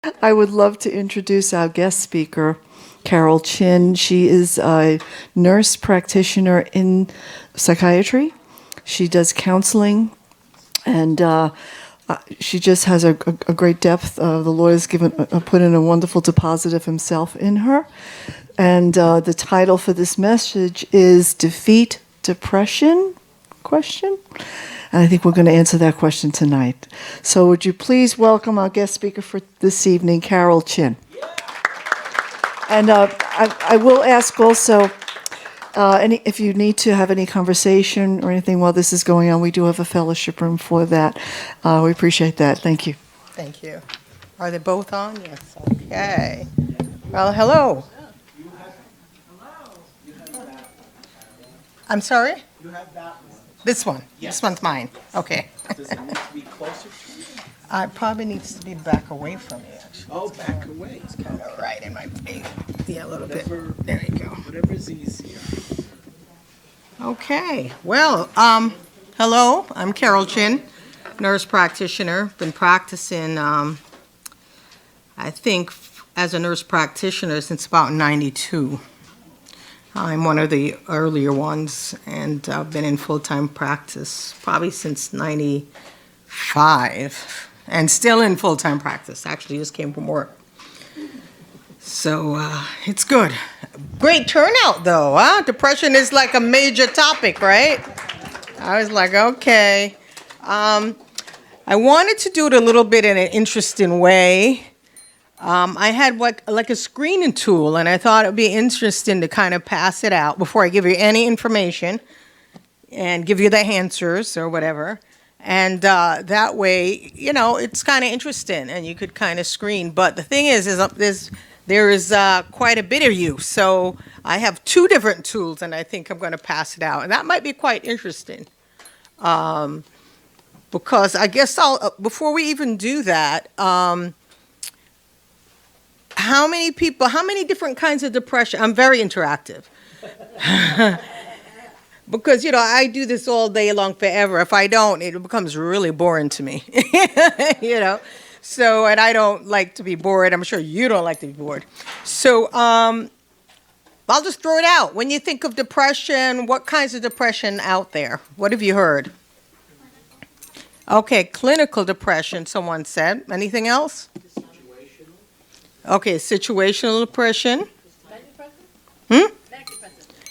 I would love to introduce our guest speaker, Carole Chin. She is a nurse practitioner in psychiatry. She does counseling, and she just has a great depth. The Lord has put in a wonderful deposit of Himself in her. And the title for this message is "Defeat Depression?" Question. And I think we're going to answer that question tonight. So would you please welcome our guest speaker for this evening, Carole Chin. And I will ask also, if you need to have any conversation or anything while this is going on, we do have a fellowship room for that. We appreciate that. Thank you. Thank you. Are they both on? Yes. Okay. Well, hello. I'm sorry? You have that one. This one? Yes. This one's mine. Okay. Does it need to be closer to you? It probably needs to be back away from me, actually. Oh, back away. It's kind of right in my face. Yeah, a little bit. Whatever- There you go. Whatever's easier. Okay. Well, hello. I'm Carole Chin, nurse practitioner. Been practicing, I think, as a nurse practitioner since about 92. I'm one of the earlier ones, and I've been in full-time practice probably since 95, and still in full-time practice. Actually, just came from work. So it's good. Great turnout, though, huh? Depression is like a major topic, right? I was like, okay. I wanted to do it a little bit in an interesting way. I had like a screening tool, and I thought it would be interesting to kind of pass it out before I give you any information and give you the answers or whatever. And that way, it's kind of interesting, and you could kind of screen. But the thing is there is quite a bit of use. So I have two different tools, and I think I'm going to pass it out. And that might be quite interesting. Because I guess before we even do that, how many different kinds of depression? I'm very interactive. Because, I do this all day long forever. If I don't, it becomes really boring to me. So, and I don't like to be bored. I'm sure you don't like to be bored. So, I'll just throw it out. When you think of depression, what kinds of depression out there? What have you heard? Okay, clinical depression, someone said. Anything else? Okay, situational depression.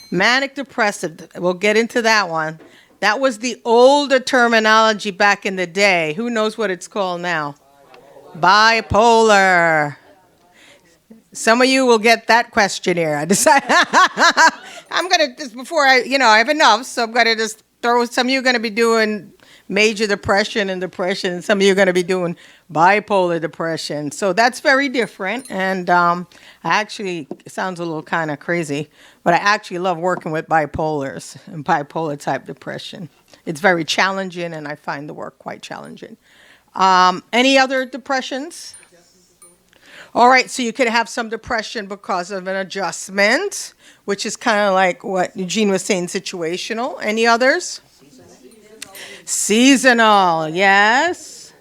Manic depressive. We'll get into that one. That was the older terminology back in the day. Who knows what it's called now? Bipolar. Some of you will get that questionnaire. I decided I'm going to, just before I have enough, so I'm going to just throw, some of you are going to be doing major depression, and some of you are going to be doing bipolar depression. So that's very different, and it sounds a little kind of crazy, but I actually love working with bipolars and bipolar type depression. It's very challenging, and I find the work quite challenging. Any other depressions? All right, so you could have some depression because of an adjustment, which is kind of like what Eugene was saying, situational. Any others? Seasonal, yes.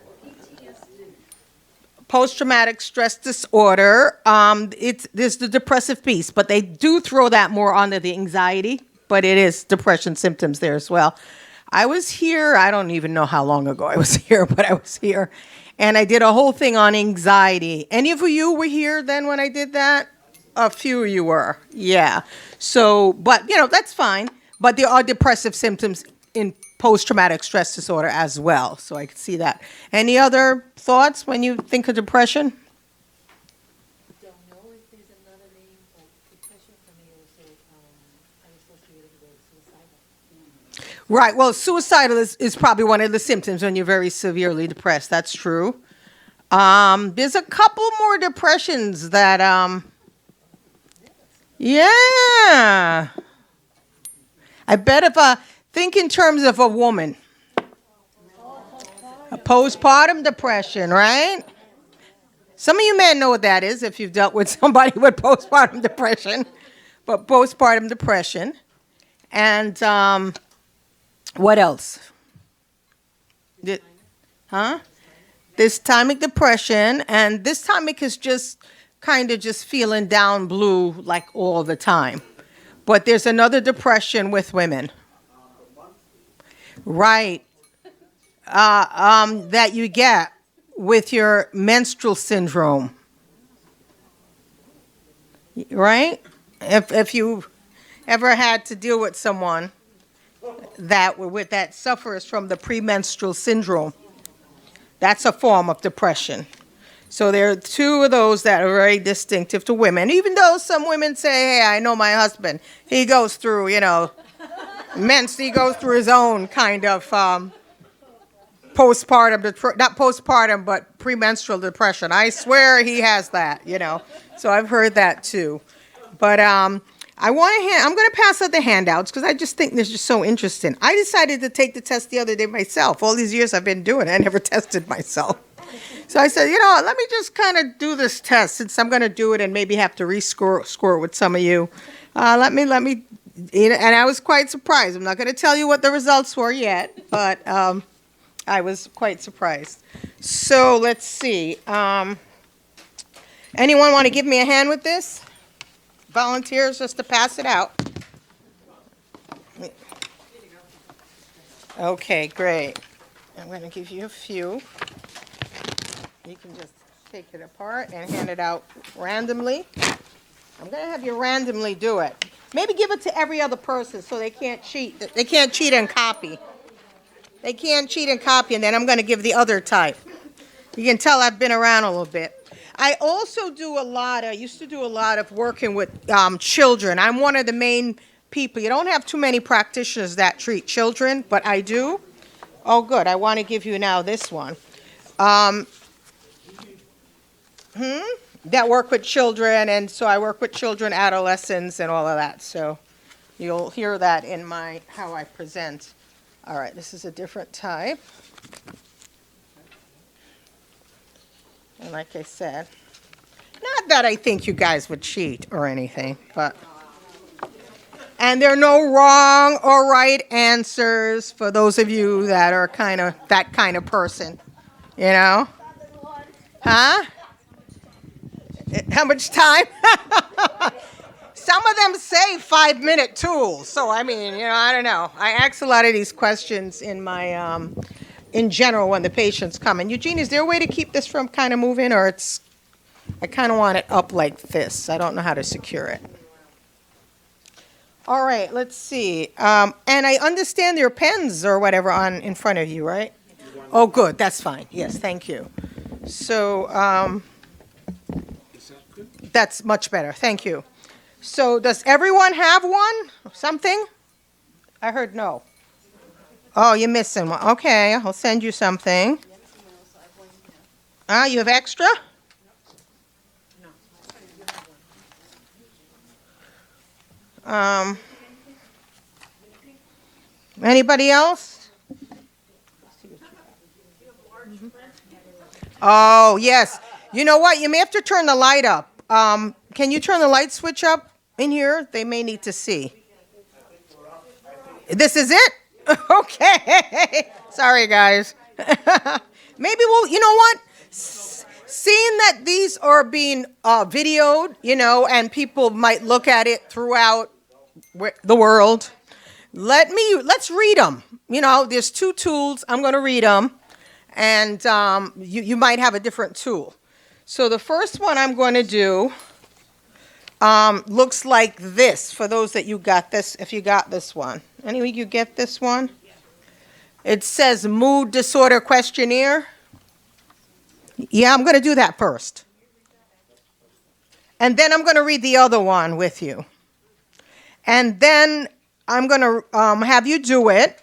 Post-traumatic stress disorder. There's the depressive piece, but they do throw that more onto the anxiety, but it is depression symptoms there as well. I was here, I don't even know how long ago I was here, but I was here, and I did a whole thing on anxiety. Any of you were here then when I did that? A few of you were, yeah. So, but, that's fine. But there are depressive symptoms in post-traumatic stress disorder as well, so I can see that. Any other thoughts when you think of depression? Don't know if there's another name, but depression for me also, I associate it with suicidal. Right, well, suicidal is probably one of the symptoms when you're very severely depressed. That's true. There's a couple more depressions that, yeah. I bet if think in terms of a woman. A postpartum depression, right? Some of you men know what that is if you've dealt with somebody with postpartum depression. But postpartum depression. And what else? Huh? Dysthymic depression, and dysthymic is just kind of just feeling down blue like all the time. But there's another depression with women. Right. That you get with your menstrual syndrome. Right? If you ever had to deal with someone that suffers from the premenstrual syndrome, that's a form of depression. So there are two of those that are very distinctive to women. Even though some women say, "Hey, I know my husband. He goes through, he goes through his own kind of postpartum, not postpartum, but premenstrual depression. I swear he has that. So I've heard that too. But I'm going to pass out the handouts because I just think this is so interesting. I decided to take the test the other day myself. All these years I've been doing it, I never tested myself. So I said, let me just kind of do this test since I'm going to do it and maybe have to rescore it with some of you. Let me, and I was quite surprised. I'm not going to tell you what the results were yet, but I was quite surprised. So let's see. Anyone want to give me a hand with this? Volunteers just to pass it out. Okay, great. I'm going to give you a few. You can just take it apart and hand it out randomly. I'm going to have you randomly do it. Maybe give it to every other person so they can't cheat. They can't cheat and copy. They can't cheat and copy, and then I'm going to give the other type. You can tell I've been around a little bit. I also used to do a lot of working with children. I'm one of the main people. You don't have too many practitioners that treat children, but I do. Oh, good. I want to give you now this one. That work with children, and so I work with children, adolescents, and all of that. So you'll hear that in how I present. All right, this is a different type. And like I said, not that I think you guys would cheat or anything, but... And there are no wrong or right answers for those of you that are that kind of person, Huh? How much time? Some of them say 5-minute tools. So, I don't know. I ask a lot of these questions in general when the patients come. And Eugene, is there a way to keep this from kind of moving, or I kind of want it up like this. I don't know how to secure it. All right, let's see. And I understand there are pens or whatever in front of you, right? Oh, good. That's fine. Yes, thank you. So that's much better. Thank you. So does everyone have one? Something? I heard no. Oh, you're missing one. Okay, I'll send you something. You have extra? Anybody else? Oh, yes. You know what? You may have to turn the light up. Can you turn the light switch up in here? They may need to see. This is it? Okay. Sorry, guys. Maybe you know what? Seeing that these are being videoed, and people might look at it throughout the world, let's read them. There's 2 tools. I'm going to read them, and you might have a different tool. So the first one I'm going to do looks like this, for those that you got this, if you got this one. Anyway, you get this one? It says mood disorder questionnaire. Yeah, I'm going to do that first. And then I'm going to read the other one with you. And then I'm going to have you do it.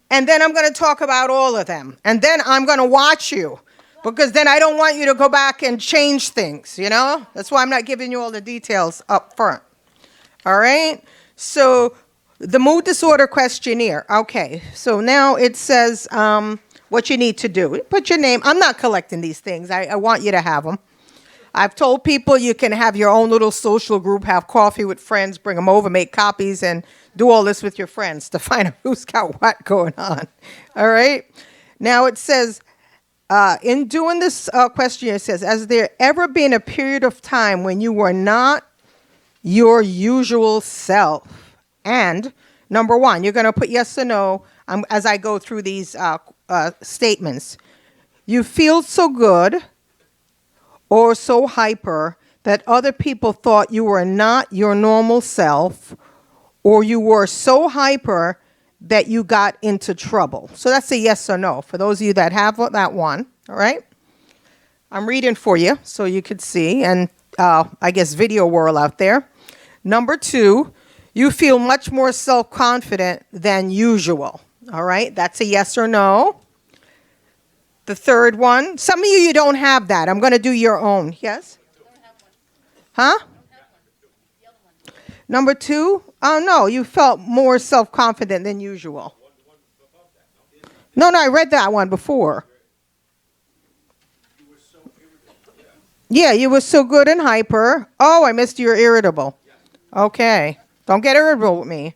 And then I'm going to talk about all of them. And then I'm going to watch you. Because then I don't want you to go back and change things, That's why I'm not giving you all the details up front. All right? So the mood disorder questionnaire. Okay. So now it says what you need to do. Put your name. I'm not collecting these things. I want you to have them. I've told people you can have your own little social group, have coffee with friends, bring them over, make copies, and do all this with your friends to find out who's got what going on. All right? Now it says, In doing this questionnaire, it says, has there ever been a period of time when you were not your usual self? And number one, you're going to put yes or no as I go through these statements. You feel so good or so hyper that other people thought you were not your normal self, or you were so hyper that you got into trouble. So that's a yes or no for those of you that have that one, all right? I'm reading for you so you could see, and I guess video world out there. Number two, you feel much more self-confident than usual, all right? That's a yes or no. The third one, some of you don't have that. I'm going to do your own. Yes? Huh? Number two, oh no, you felt more self-confident than usual. No, I read that one before. Yeah, you were so good and hyper. Oh, I missed you're irritable. Okay. Don't get irritable with me.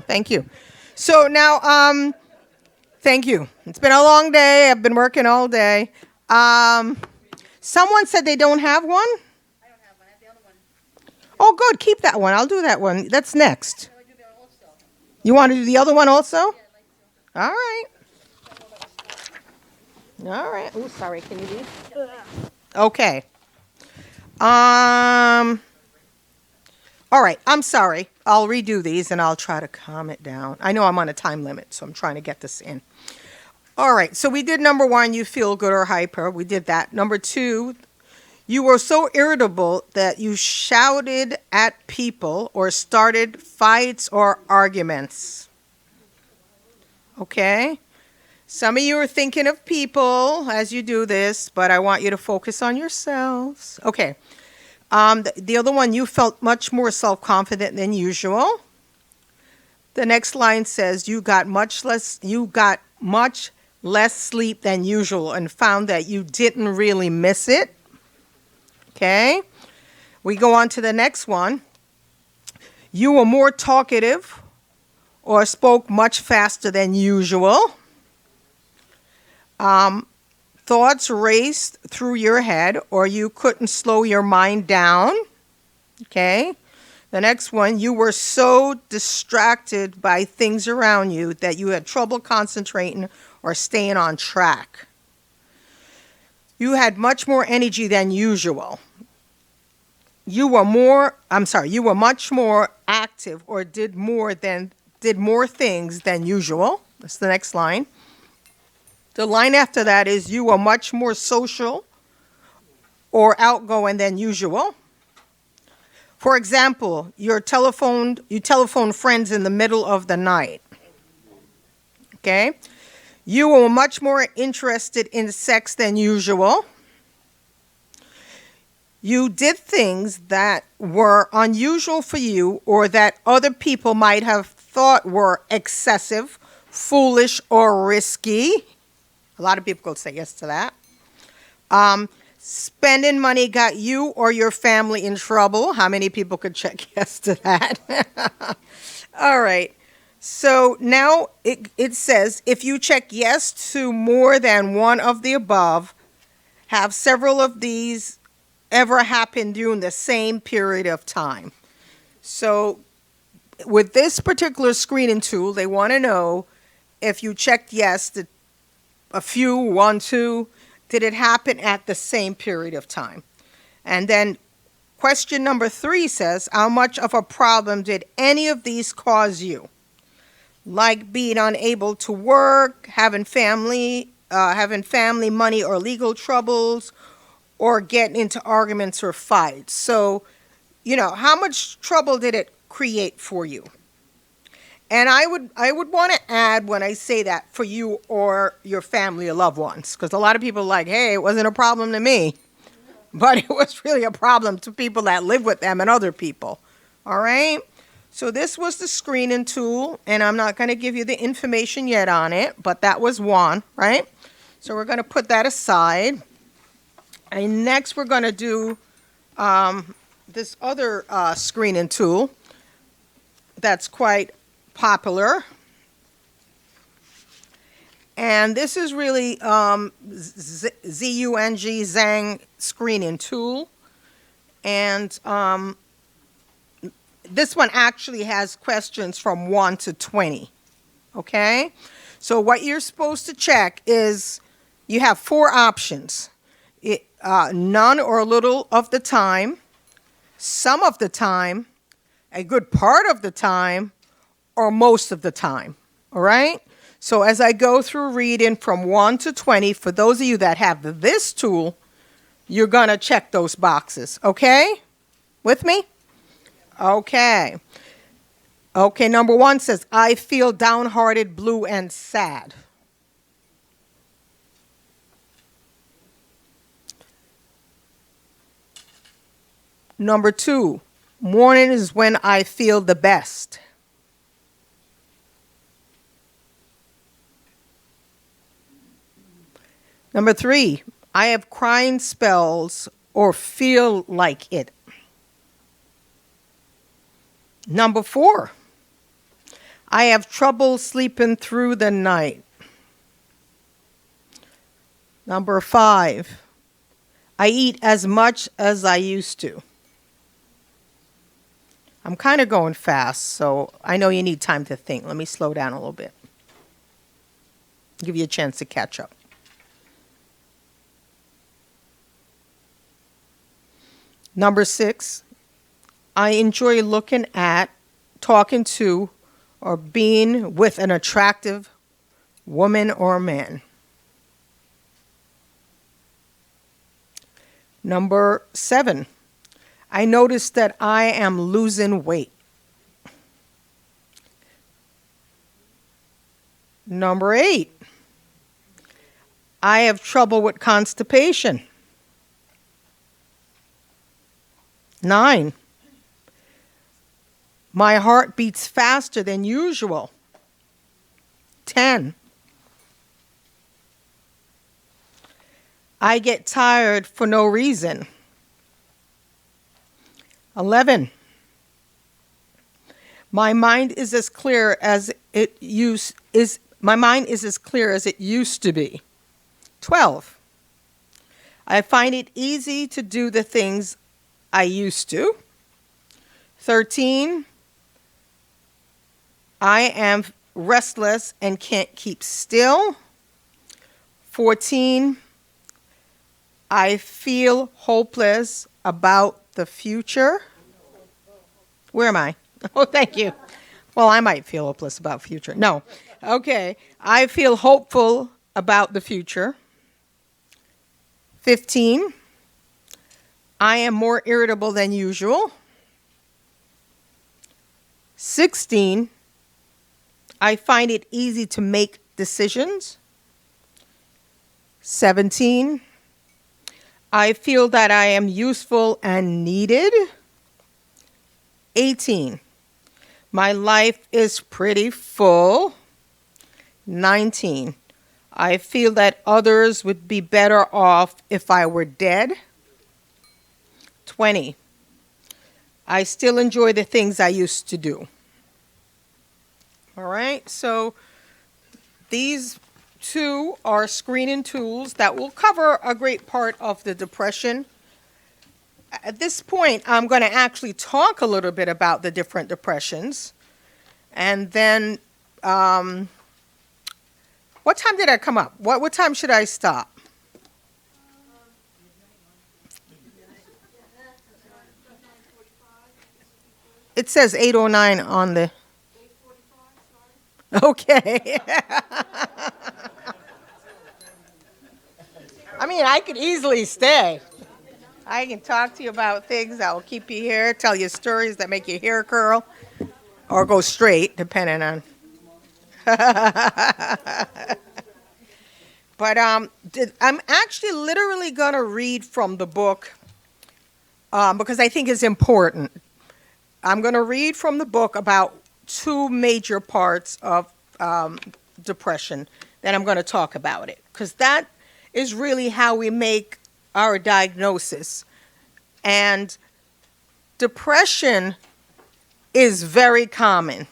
Thank you. So now, thank you. It's been a long day. I've been working all day. Someone said they don't have one? I don't have one, I have the other one. Oh, good. Keep that one. I'll do that one. That's next. Shall I do that also? You want to do the other one also? Yeah, I'd like to. All right. All right. Oh, sorry. Can you read? Okay. All right. I'm sorry. I'll redo these and I'll try to calm it down. I know I'm on a time limit, so I'm trying to get this in. All right. So we did number one, you feel good or hyper. We did that. Number two, you were so irritable that you shouted at people or started fights or arguments. Okay. Some of you are thinking of people as you do this, but I want you to focus on yourselves. Okay. The other one, you felt much more self-confident than usual. The next line says you got much less sleep than usual and found that you didn't really miss it. Okay. We go on to the next one. You were more talkative or spoke much faster than usual. Thoughts raced through your head or you couldn't slow your mind down. Okay. The next one, you were so distracted by things around you that you had trouble concentrating or staying on track. You had much more energy than usual. You were much more active or did more things than usual. That's the next line. The line after that is you were much more social or outgoing than usual. For example, you telephone friends in the middle of the night. Okay? You were much more interested in sex than usual. You did things that were unusual for you or that other people might have thought were excessive, foolish, or risky. A lot of people could say yes to that. Spending money got you or your family in trouble. How many people could check yes to that? All right. So now it says, if you check yes to more than one of the above, have several of these ever happened during the same period of time? So with this particular screening tool, they want to know if you checked yes to a few, 1, 2, did it happen at the same period of time? And then question number 3 says, how much of a problem did any of these cause you? Like being unable to work, having family, money or legal troubles, or getting into arguments or fights. So, how much trouble did it create for you? And I would want to add when I say that for you or your family or loved ones, because a lot of people are like, hey, it wasn't a problem to me, but it was really a problem to people that live with them and other people. All right? So this was the screening tool, and I'm not going to give you the information yet on it, but that was one, right? So we're going to put that aside. And next we're going to do this other screening tool that's quite popular. And this is really ZUNG, Zang screening tool. And this one actually has questions from 1 to 20. Okay? So what you're supposed to check is you have 4 options. None or a little of the time, some of the time, a good part of the time, or most of the time. All right? So as I go through reading from 1 to 20, for those of you that have this tool, you're going to check those boxes. Okay? With me? Okay. Okay, number 1 says, I feel downhearted, blue, and sad. Number 2, morning is when I feel the best. Number 3, I have crying spells or feel like it. Number 4, I have trouble sleeping through the night. Number 5, I eat as much as I used to. I'm kind of going fast, so I know you need time to think. Let me slow down a little bit. Give you a chance to catch up. Number 6, I enjoy looking at, talking to, or being with an attractive woman or man. Number 7, I notice that I am losing weight. Number 8, I have trouble with constipation. 9, my heart beats faster than usual. 10, I get tired for no reason. 11, my mind is as clear as it used to be. 12, I find it easy to do the things I used to. 13, I am restless and can't keep still. 14, I feel hopeless about the future. Where am I? Oh, thank you. Well, I might feel hopeless about future. No. Okay. I feel hopeful about the future. 15, I am more irritable than usual. 16, I find it easy to make decisions. 17, I feel that I am useful and needed. 18, my life is pretty full. 19, I feel that others would be better off if I were dead. 20, I still enjoy the things I used to do. All right, so these 2 are screening tools that will cover a great part of the depression. At this point, I'm going to actually talk a little bit about the different depressions. And then, what time did I come up? What time should I stop? It says 8:09 on the... Okay. I mean, I could easily stay. I can talk to you about things that will keep you here, tell you stories that make your hair curl, or go straight, depending on. But I'm actually literally going to read from the book because I think it's important. I'm going to read from the book about 2 major parts of depression. Then I'm going to talk about it because that is really how we make our diagnosis. And depression is very common.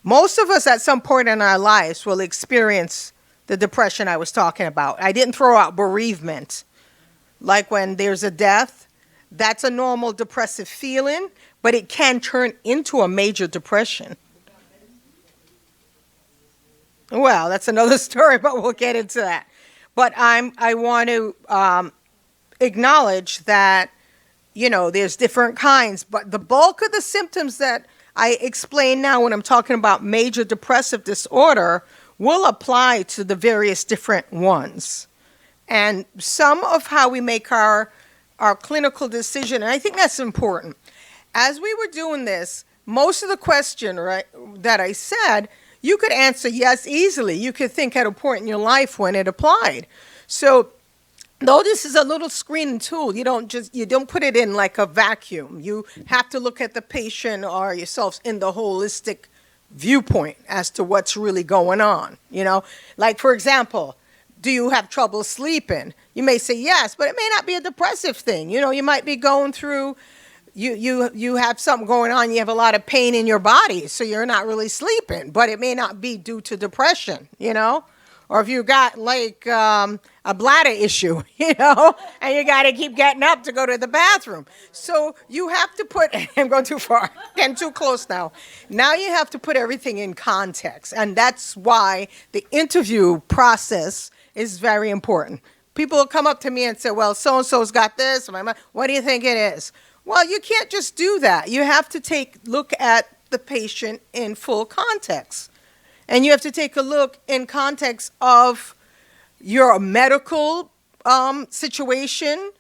Most of us at some point in our lives will experience the depression I was talking about. I didn't throw out bereavement. Like when there's a death, that's a normal depressive feeling, but it can turn into a major depression. Well, that's another story, but we'll get into that. But I want to acknowledge that, there's different kinds, but the bulk of the symptoms that I explain now when I'm talking about major depressive disorder will apply to the various different ones. And some of how we make our clinical decision, and I think that's important. As we were doing this, most of the question, right, that I said, you could answer yes easily. You could think at a point in your life when it applied. So though this is a little screening tool, you don't put it in like a vacuum. You have to look at the patient or yourselves in the holistic viewpoint as to what's really going on. Like for example, do you have trouble sleeping? You may say yes, but it may not be a depressive thing. You might be going through, you have something going on, you have a lot of pain in your body, so you're not really sleeping, but it may not be due to depression, Or if you got like a bladder issue, and you got to keep getting up to go to the bathroom. So you have to put, I'm going too far, getting too close now. Now you have to put everything in context. And that's why the interview process is very important. People will come up to me and say, well, so-and-so's got this. What do you think it is? Well, you can't just do that. You have to look at the patient in full context. And you have to take a look in context of your medical situation,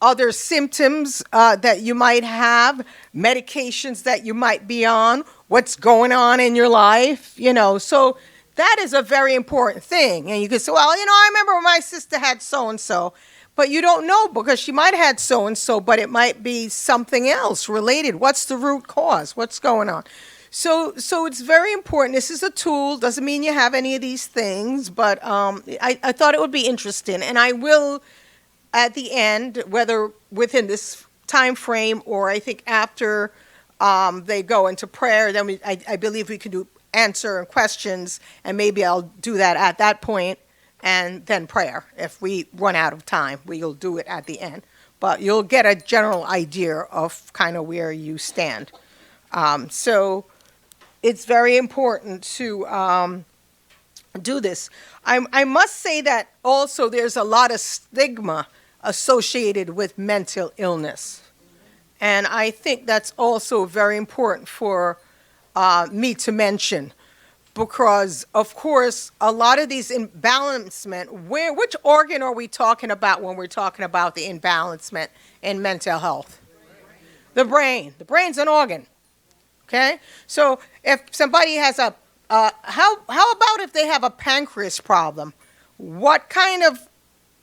other symptoms that you might have, medications that you might be on, what's going on in your life, So that is a very important thing. And you can say, well, I remember when my sister had so-and-so. But you don't know because she might have had so-and-so, but it might be something else related. What's the root cause? What's going on? So it's very important. This is a tool. Doesn't mean you have any of these things, but I thought it would be interesting. And I will, at the end, whether within this time frame or I think after they go into prayer, then I believe we can answer questions, and maybe I'll do that at that point. And then prayer. If we run out of time, we'll do it at the end. But you'll get a general idea of kind of where you stand. So it's very important to do this. I must say that also there's a lot of stigma associated with mental illness. And I think that's also very important for me to mention. Because, of course, a lot of these imbalancement, which organ are we talking about when we're talking about the imbalancement in mental health? The brain. The brain's an organ, okay? So if somebody has how about if they have a pancreas problem? What kind of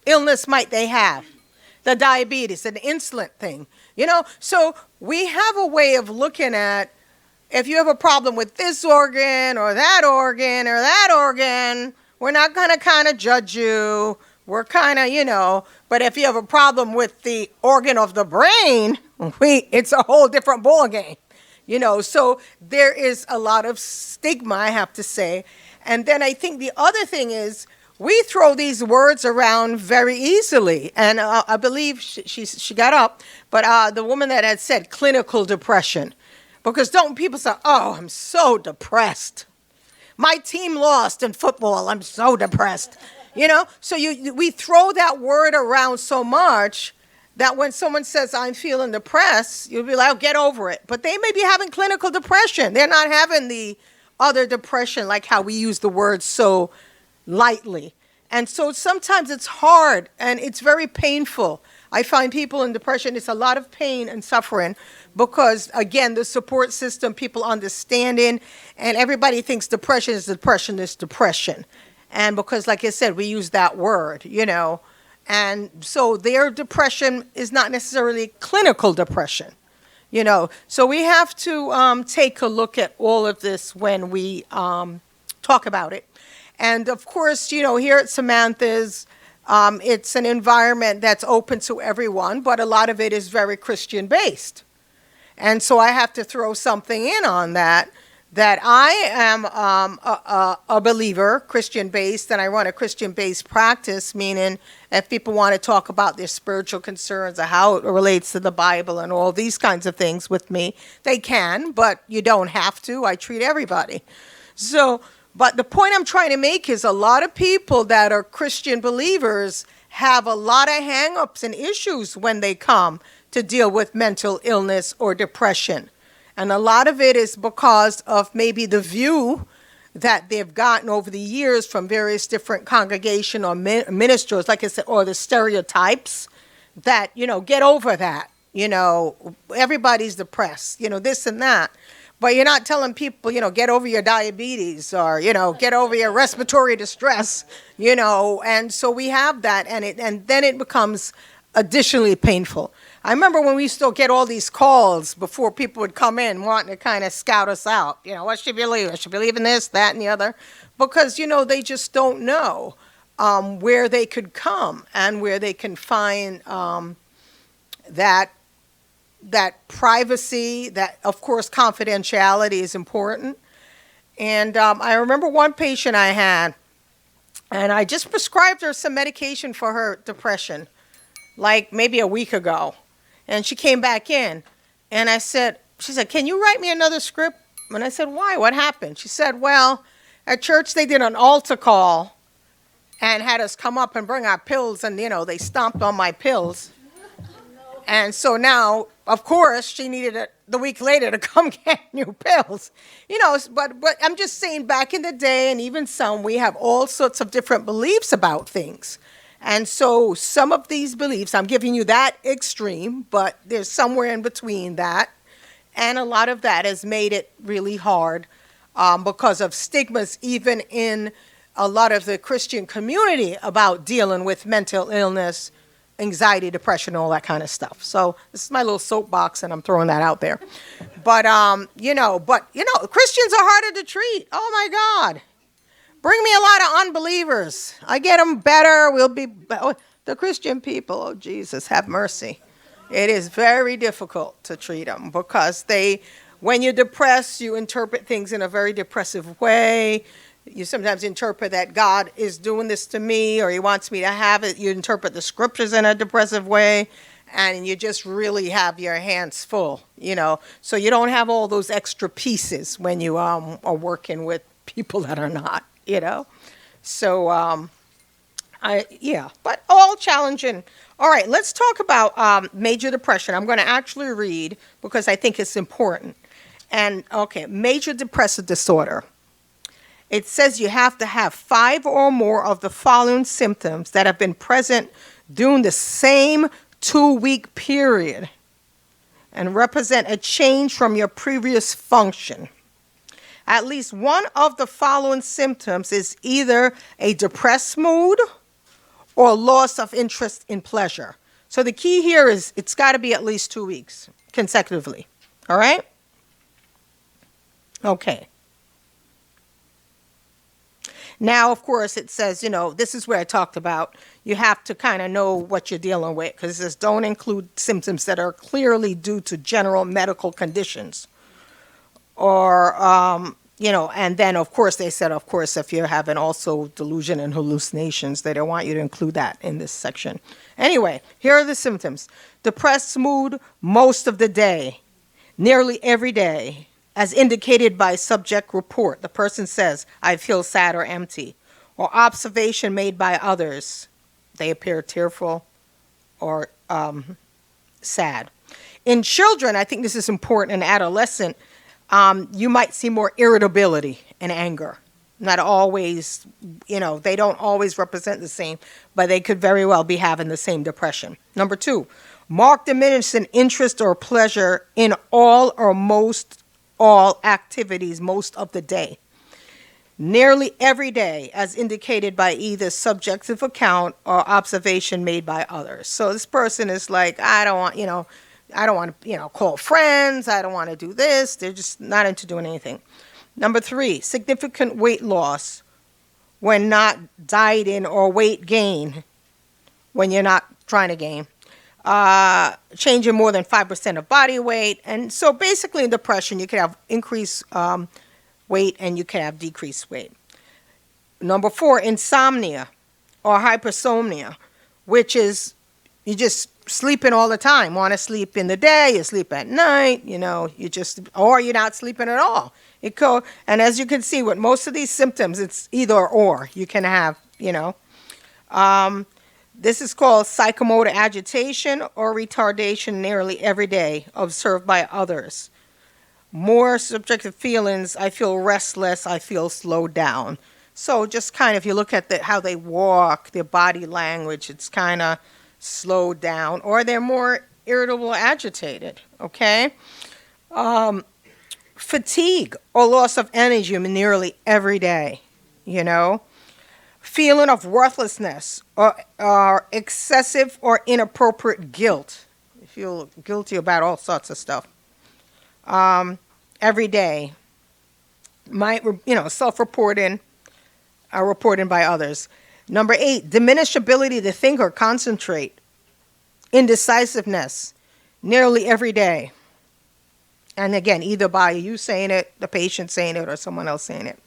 illness might they have? The diabetes, an insulin thing, So we have a way of looking at if you have a problem with this organ or that organ or that organ, we're not going to kind of judge you. We're kind of, but if you have a problem with the organ of the brain, it's a whole different ballgame, So there is a lot of stigma, I have to say. And then I think the other thing is we throw these words around very easily. And I believe she got up, but the woman that had said clinical depression. Because don't people say, oh, I'm so depressed. My team lost in football. I'm so depressed. So we throw that word around so much that when someone says, I'm feeling depressed, you'll be like, oh, get over it. But they may be having clinical depression. They're not having the other depression like how we use the word so lightly. And so sometimes it's hard and it's very painful. I find people in depression, it's a lot of pain and suffering because, again, the support system, people understanding, and everybody thinks depression is depression. And because, like I said, we use that word, and so their depression is not necessarily clinical depression, So we have to take a look at all of this when we talk about it. And, of course, here at Samantha's, it's an environment that's open to everyone, but a lot of it is very Christian-based. And so I have to throw something in on that that I am a believer, Christian-based, and I run a Christian-based practice, meaning if people want to talk about their spiritual concerns or how it relates to the Bible and all these kinds of things with me, they can, but you don't have to. I treat everybody. So, but the point I'm trying to make is a lot of people that are Christian believers have a lot of hang-ups and issues when they come to deal with mental illness or depression. And a lot of it is because of maybe the view that they've gotten over the years from various different congregation or ministers, like I said, or the stereotypes that, get over that. Everybody's depressed, this and that. But you're not telling people, get over your diabetes or, get over your respiratory distress, and so we have that, and then it becomes additionally painful. I remember when we used to get all these calls before people would come in wanting to kind of scout us out. What should you believe? I should believe in this, that, and the other. Because, they just don't know where they could come and where they can find that privacy, that, of course, confidentiality is important. And I remember one patient I had, and I just prescribed her some medication for her depression, like maybe a week ago. And she came back in, and she said, can you write me another script? And I said, why? What happened? She said, well, at church they did an altar call and had us come up and bring our pills, and, they stomped on my pills. And so now, of course, she needed it the week later to come get new pills. But I'm just saying, back in the day, and even some, we have all sorts of different beliefs about things. And so some of these beliefs, I'm giving you that extreme, but there's somewhere in between that. And a lot of that has made it really hard because of stigmas, even in a lot of the Christian community, about dealing with mental illness, anxiety, depression, all that kind of stuff. So this is my little soapbox, and I'm throwing that out there. But, Christians are harder to treat. Oh, my God. Bring me a lot of unbelievers. I get them better. The Christian people, oh, Jesus, have mercy. It is very difficult to treat them because when you're depressed, you interpret things in a very depressive way. You sometimes interpret that God is doing this to me, or he wants me to have it. You interpret the scriptures in a depressive way, and you just really have your hands full, So you don't have all those extra pieces when you are working with people that are not, So, but all challenging. All right, let's talk about major depression. I'm going to actually read because I think it's important. And, major depressive disorder. It says you have to have 5 or more of the following symptoms that have been present during the same 2-week period and represent a change from your previous function. At least one of the following symptoms is either a depressed mood or loss of interest in pleasure. So the key here is it's got to be at least 2 weeks consecutively. All right? Okay. Now, of course, it says, this is where I talked about, you have to kind of know what you're dealing with, because it says don't include symptoms that are clearly due to general medical conditions. Or, and then, of course, they said, if you're having also delusion and hallucinations, they don't want you to include that in this section. Anyway, here are the symptoms. Depressed mood most of the day, nearly every day. As indicated by subject report, the person says, I feel sad or empty. Or observation made by others, they appear tearful or sad. In children, I think this is important, in adolescent, you might see more irritability and anger. Not always, they don't always represent the same, but they could very well be having the same depression. Number 2, marked diminishing interest or pleasure in all or most all activities most of the day. Nearly every day, as indicated by either subjective account or observation made by others. So this person is like, I don't want to, call friends. I don't want to do this. They're just not into doing anything. Number 3, significant weight loss when not dieting, or weight gain when you're not trying to gain. Changing more than 5% of body weight. And so basically in depression, you can have increased weight, and you can have decreased weight. Number 4, insomnia or hypersomnia, which is you just sleeping all the time. Want to sleep in the day, you sleep at night, or you're not sleeping at all. And as you can see, with most of these symptoms, it's either or. You can have, this is called psychomotor agitation or retardation nearly every day, observed by others. More subjective feelings, I feel restless, I feel slowed down. So just kind of, if you look at how they walk, their body language, it's kind of slowed down, or they're more irritable, agitated, okay? Fatigue or loss of energy nearly every day, feeling of worthlessness or excessive or inappropriate guilt. You feel guilty about all sorts of stuff. Every day. Self-reporting, reporting by others. Number 8, diminished ability to think or concentrate. Indecisiveness, nearly every day. And again, either by you saying it, the patient saying it, or someone else saying it.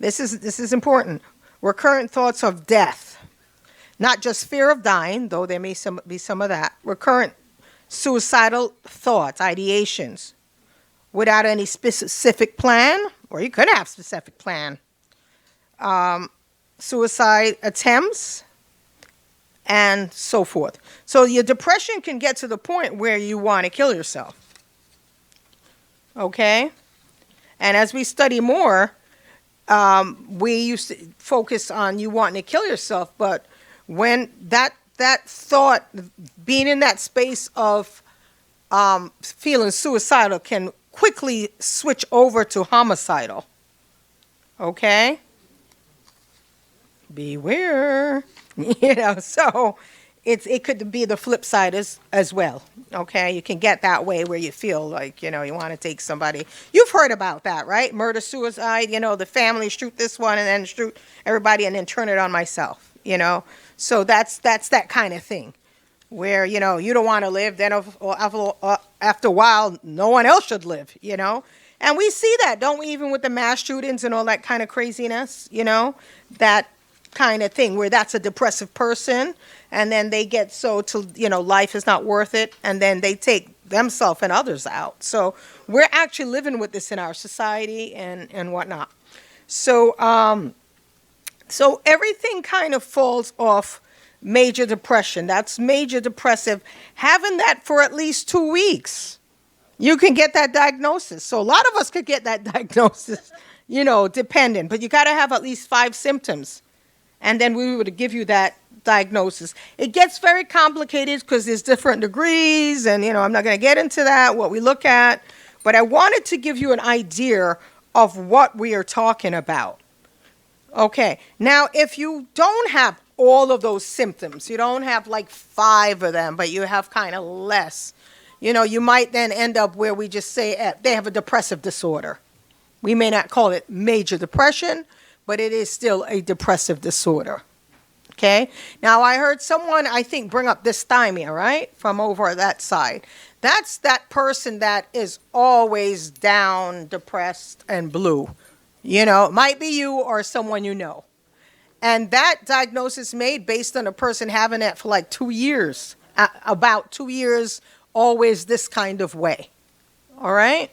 This is important. Recurrent thoughts of death. Not just fear of dying, though there may be some of that. Recurrent suicidal thoughts, ideations, without any specific plan, or you could have specific plan. Suicide attempts, and so forth. So your depression can get to the point where you want to kill yourself. Okay? And as we study more, we used to focus on you wanting to kill yourself, but when that thought, being in that space of feeling suicidal, can quickly switch over to homicidal. Okay? Beware. So it could be the flip side as well. Okay? You can get that way where you feel like, you want to take somebody. You've heard about that, right? Murder, suicide, the family shoot this one and then shoot everybody and then turn it on myself, So that's that kind of thing where, you don't want to live. Then after a while, no one else should live, And we see that, don't we, even with the mass shootings and all that kind of craziness, that kind of thing where that's a depressive person and then they get so to, life is not worth it, and then they take themselves and others out. So we're actually living with this in our society and whatnot. So so everything kind of falls off major depression. That's major depressive. Having that for at least 2 weeks, you can get that diagnosis. So a lot of us could get that diagnosis, dependent. But you got to have at least 5 symptoms. And then we would give you that diagnosis. It gets very complicated because there's different degrees. And, I'm not going to get into that, what we look at. But I wanted to give you an idea of what we are talking about. Okay. Now, if you don't have all of those symptoms, you don't have like 5 of them, but you have kind of less, you might then end up where we just say they have a depressive disorder. We may not call it major depression, but it is still a depressive disorder. Okay? Now, I heard someone, I think, bring up dysthymia, right? From over that side. That's that person that is always down, depressed, and blue. It might be you or someone you know. And that diagnosis made based on a person having it for like 2 years, about 2 years, always this kind of way. All right?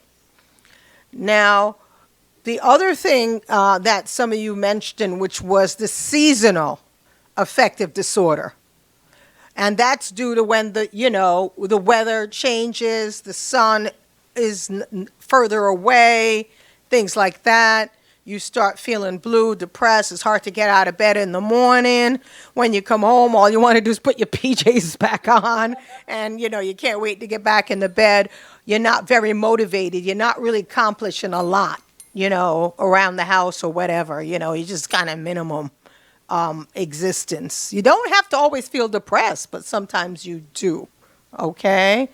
Now, the other thing that some of you mentioned, which was the seasonal affective disorder. And that's due to when the weather changes, the sun is further away, things like that. You start feeling blue, depressed. It's hard to get out of bed in the morning. When you come home, all you want to do is put your PJs back on. And, you can't wait to get back in the bed. You're not very motivated. You're not really accomplishing a lot, around the house or whatever. You just kind of minimum existence. You don't have to always feel depressed, but sometimes you do. Okay?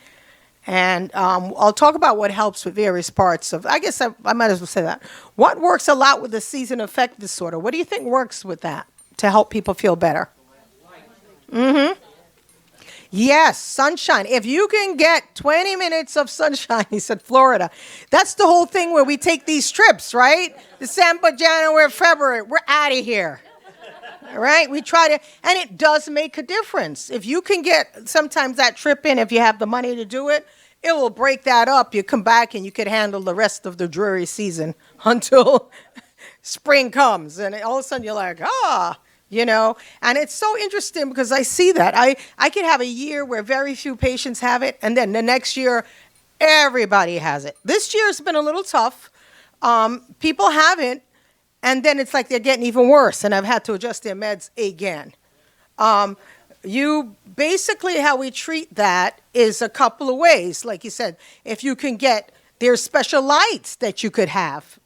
And I'll talk about what helps with various parts of, I guess I might as well say that. What works a lot with the seasonal affective disorder? What do you think works with that to help people feel better? Mm-hmm. Yes, sunshine. If you can get 20 minutes of sunshine, he said Florida. That's the whole thing where we take these trips, right? December, January, February, we're out of here. All right? We try to, and it does make a difference. If you can get sometimes that trip in, if you have the money to do it, it will break that up. You come back and you could handle the rest of the dreary season until spring comes. And all of a sudden you're like, and it's so interesting because I see that. I could have a year where very few patients have it, and then the next year, everybody has it. This year's been a little tough. People have it, and then it's like they're getting even worse, and I've had to adjust their meds again. You basically, how we treat that is a couple of ways. Like you said, if you can get, there's special lights that you could have.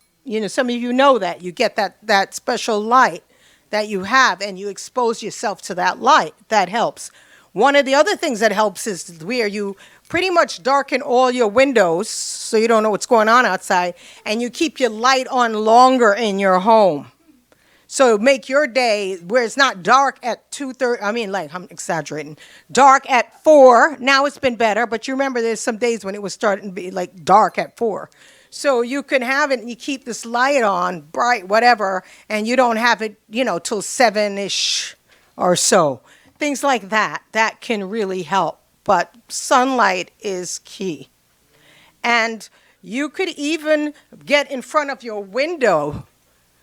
Some of you know that. You get that special light that you have, and you expose yourself to that light. That helps. One of the other things that helps is where you pretty much darken all your windows so you don't know what's going on outside, and you keep your light on longer in your home. So make your day where it's not dark at 2:30. I'm exaggerating. Dark at 4. Now it's been better, but you remember there's some days when it was starting to be like dark at 4. So you can have it and you keep this light on, bright, whatever, and you don't have it, till 7-ish or so. Things like that can really help. But sunlight is key. And you could even get in front of your window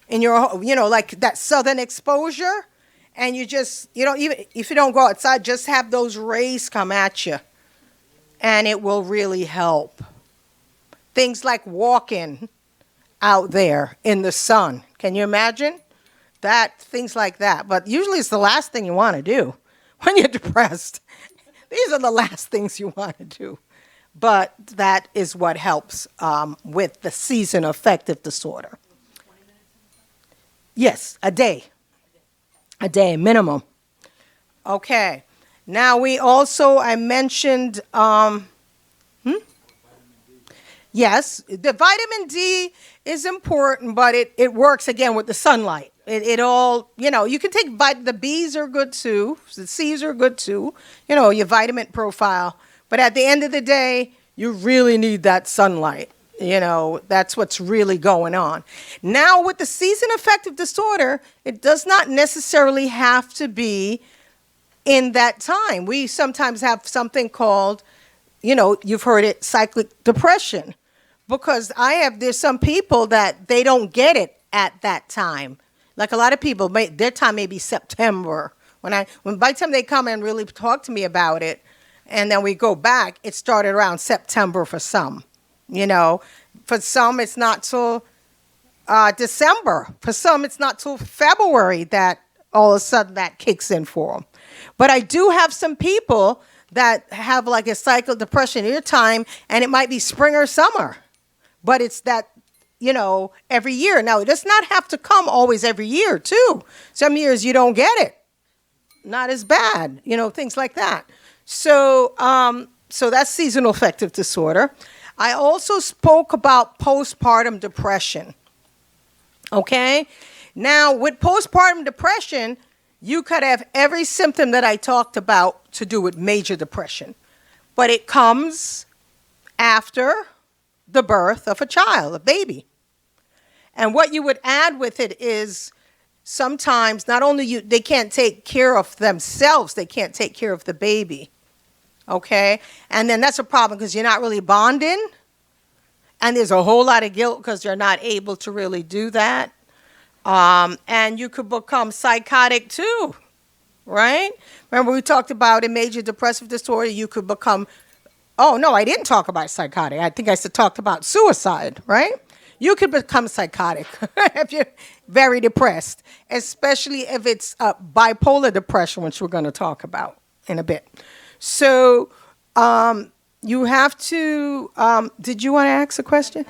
in your, like that southern exposure, and you just, even if you don't go outside, just have those rays come at you, and it will really help. Things like walking out there in the sun. Can you imagine? Things like that. But usually it's the last thing you want to do when you're depressed. These are the last things you want to do. But that is what helps with the season affective disorder. Yes, a day. A day, minimum. Okay. Now I mentioned, yes, the vitamin D is important, but it works again with the sunlight. It all, you can take the B's are good too, the C's are good too, your vitamin profile. But at the end of the day, you really need that sunlight. That's what's really going on. Now, with the season affective disorder, it does not necessarily have to be in that time. We sometimes have something called, you've heard it, cyclic depression. Because there's some people that they don't get it at that time. Like a lot of people, their time may be September. By the time they come and really talk to me about it, and then we go back, it started around September for some. For some it's not till December. For some it's not till February that all of a sudden that kicks in for them. But I do have some people that have like a cycle depression in your time, and it might be spring or summer. But it's that, every year. Now, it does not have to come always every year, too. Some years you don't get it. Not as bad, things like that. So that's seasonal affective disorder. I also spoke about postpartum depression. Okay? Now, with postpartum depression, you could have every symptom that I talked about to do with major depression. But it comes after the birth of a child, a baby. And what you would add with it is sometimes not only they can't take care of themselves, they can't take care of the baby. Okay? And then that's a problem because you're not really bonding. And there's a whole lot of guilt because you're not able to really do that. And you could become psychotic too, right? Remember we talked about in major depressive disorder, you could become, oh no, I didn't talk about psychotic. I think I talked about suicide, right? You could become psychotic if you're very depressed, especially if it's bipolar depression, which we're going to talk about in a bit. So you have to, did you want to ask a question?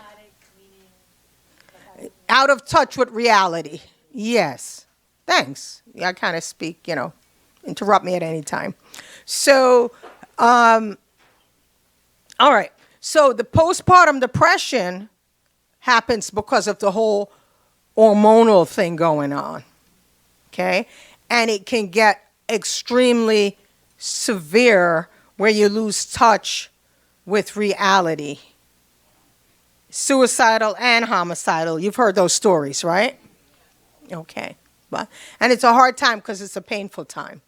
Out of touch with reality. Yes. Thanks. I kind of speak, interrupt me at any time. So, all right. So the postpartum depression happens because of the whole hormonal thing going on. Okay? And it can get extremely severe, where you lose touch with reality. Suicidal and homicidal. You've heard those stories, right? Okay. And it's a hard time because it's a painful time.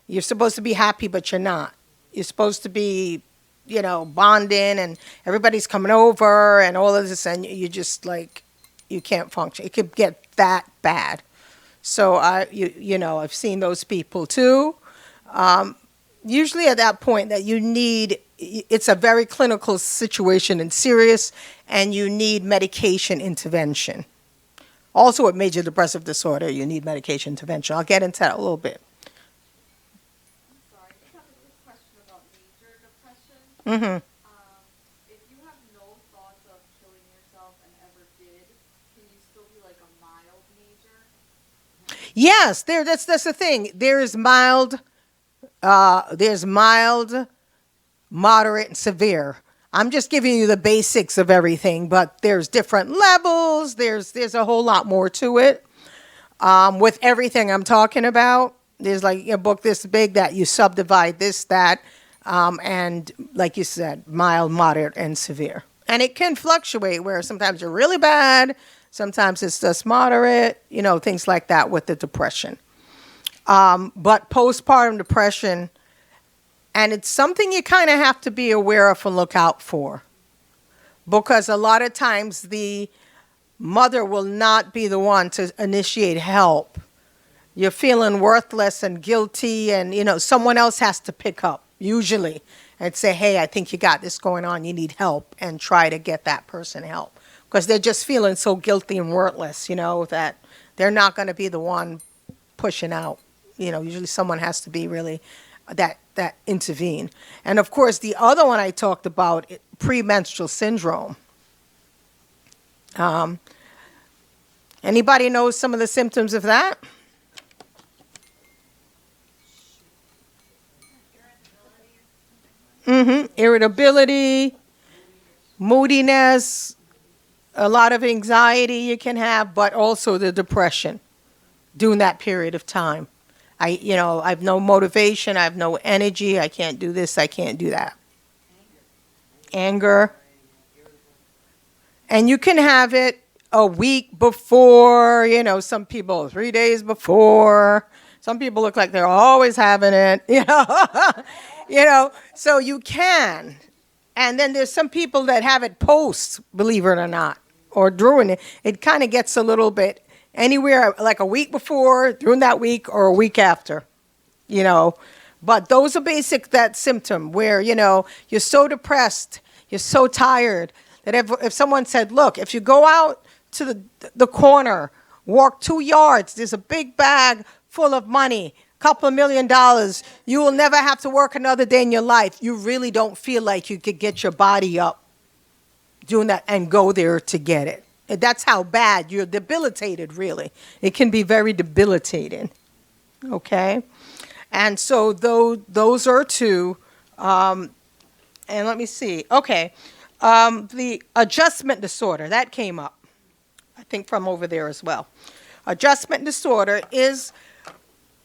You're supposed to be happy, but you're not. You're supposed to be, bonding, and everybody's coming over and all of this, and you just like, you can't function. It could get that bad. So I've seen those people too. Usually at that point that it's a very clinical situation and serious, and you need medication intervention. Also with major depressive disorder, you need medication intervention. I'll get into that a little bit. Sorry, I have a quick question about major depression. Mm-hmm. If you have no thoughts of killing yourself and ever did, can you still be like a mild major? Yes, that's the thing. There's mild, moderate, and severe. I'm just giving you the basics of everything, but there's different levels. There's a whole lot more to it. With everything I'm talking about, there's like a book this big that you subdivide this, that, and like you said, mild, moderate, and severe. And it can fluctuate where sometimes you're really bad, sometimes it's just moderate, things like that with the depression. But postpartum depression, and it's something you kind of have to be aware of and look out for, because a lot of times the mother will not be the one to initiate help. You're feeling worthless and guilty, and someone else has to pick up usually and say, hey, I think you got this going on, you need help, and try to get that person help, because they're just feeling so guilty and worthless, that they're not going to be the one pushing out. Usually someone has to be really that intervene. And of course, the other one I talked about, premenstrual syndrome. Anybody knows some of the symptoms of that? Irritability, moodiness, a lot of anxiety you can have, but also the depression during that period of time. I have no motivation, I have no energy, I can't do this, I can't do that. Anger. And you can have it a week before, some people 3 days before. Some people look like they're always having it, so you can. And then there's some people that have it post, believe it or not, or during it. It kind of gets a little bit anywhere like a week before, during that week, or a week after, But those are that symptom where, you're so depressed, you're so tired, that if someone said, look, if you go out to the corner, walk 2 yards, there's a big bag full of money, $2 million, you will never have to work another day in your life. You really don't feel like you could get your body up doing that and go there to get it. That's how bad you're debilitated, really. It can be very debilitating, okay? And so those are two. And let me see. Okay. The adjustment disorder, that came up, I think, from over there as well. Adjustment disorder is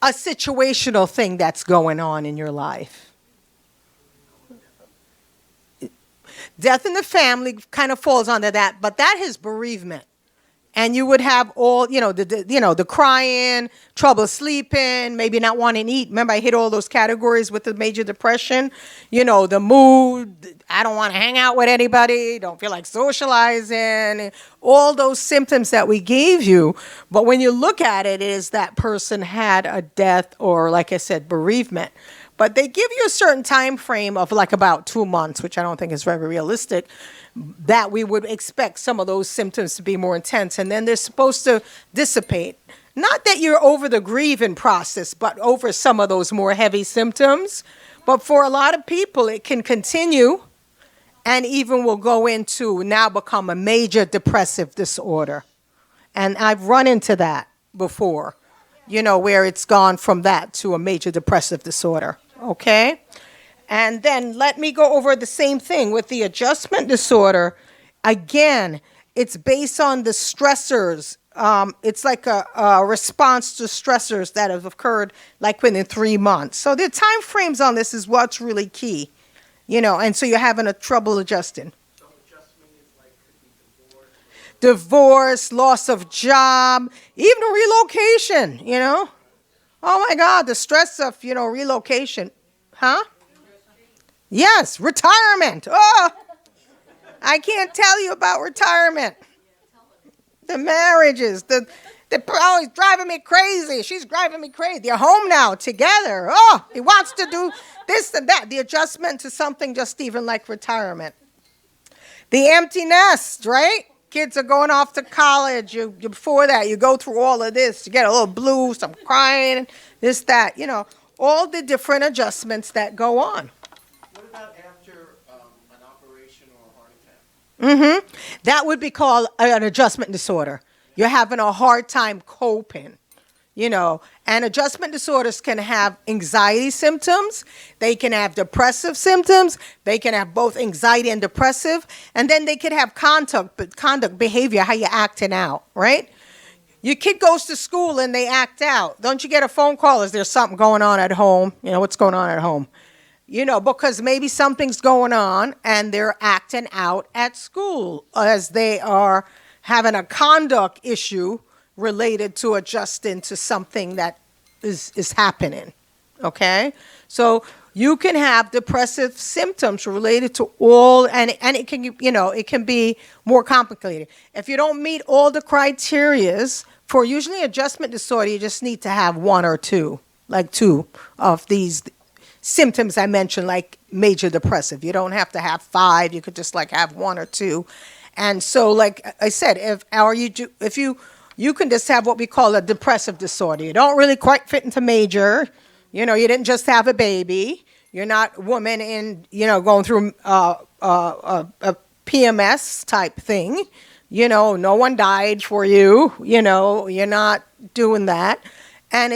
a situational thing that's going on in your life. Death in the family kind of falls under that, but that is bereavement. And you would have all, the crying, trouble sleeping, maybe not wanting to eat. Remember, I hit all those categories with the major depression. The mood, I don't want to hang out with anybody, don't feel like socializing, all those symptoms that we gave you. But when you look at it, is that person had a death or, like I said, bereavement. But they give you a certain time frame of like about 2 months, which I don't think is very realistic, that we would expect some of those symptoms to be more intense. And then they're supposed to dissipate. Not that you're over the grieving process, but over some of those more heavy symptoms. But for a lot of people, it can continue and even will go into now become a major depressive disorder. And I've run into that before, where it's gone from that to a major depressive disorder. Okay? And then let me go over the same thing with the adjustment disorder. Again, it's based on the stressors it's like a response to stressors that have occurred like within 3 months. So the time frames on this is what's really key, and so you're having a trouble adjusting. So adjustment is like, could be divorce. Divorce, loss of job, even relocation. Oh my God, the stress of, relocation. Huh? Yes, retirement. Oh, I can't tell you about retirement. The marriages, they're always driving me crazy. She's driving me crazy. They're home now together. Oh, he wants to do this and that. The adjustment to something just even like retirement. The empty nest, right? Kids are going off to college. Before that, you go through all of this. You get a little blue, some crying, this, that. All the different adjustments that go on. What about after an operation or a heart attack? That would be called an adjustment disorder. You're having a hard time coping. And adjustment disorders can have anxiety symptoms. They can have depressive symptoms. They can have both anxiety and depressive. And then they could have conduct behavior, how you're acting out, right? Your kid goes to school and they act out. Don't you get a phone call? Is there something going on at home? What's going on at home? Because maybe something's going on and they're acting out at school as they are having a conduct issue related to adjusting to something that is happening, okay? So you can have depressive symptoms related to all, and it can, it can be more complicated. If you don't meet all the criterias for usually adjustment disorder, you just need to have one or two, like two of these symptoms I mentioned, like major depressive. You don't have to have 5, you could just like have 1 or 2. And so, like I said, if you can just have what we call a depressive disorder. You don't really quite fit into major. You didn't just have a baby. You're not a woman in, going through a PMS type thing. No one died for you. You're not doing that. And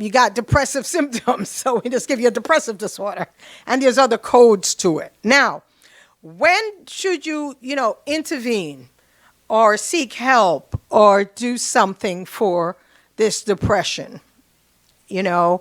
you got depressive symptoms, so we just give you a depressive disorder. And there's other codes to it. Now, when should you, intervene or seek help or do something for this depression? At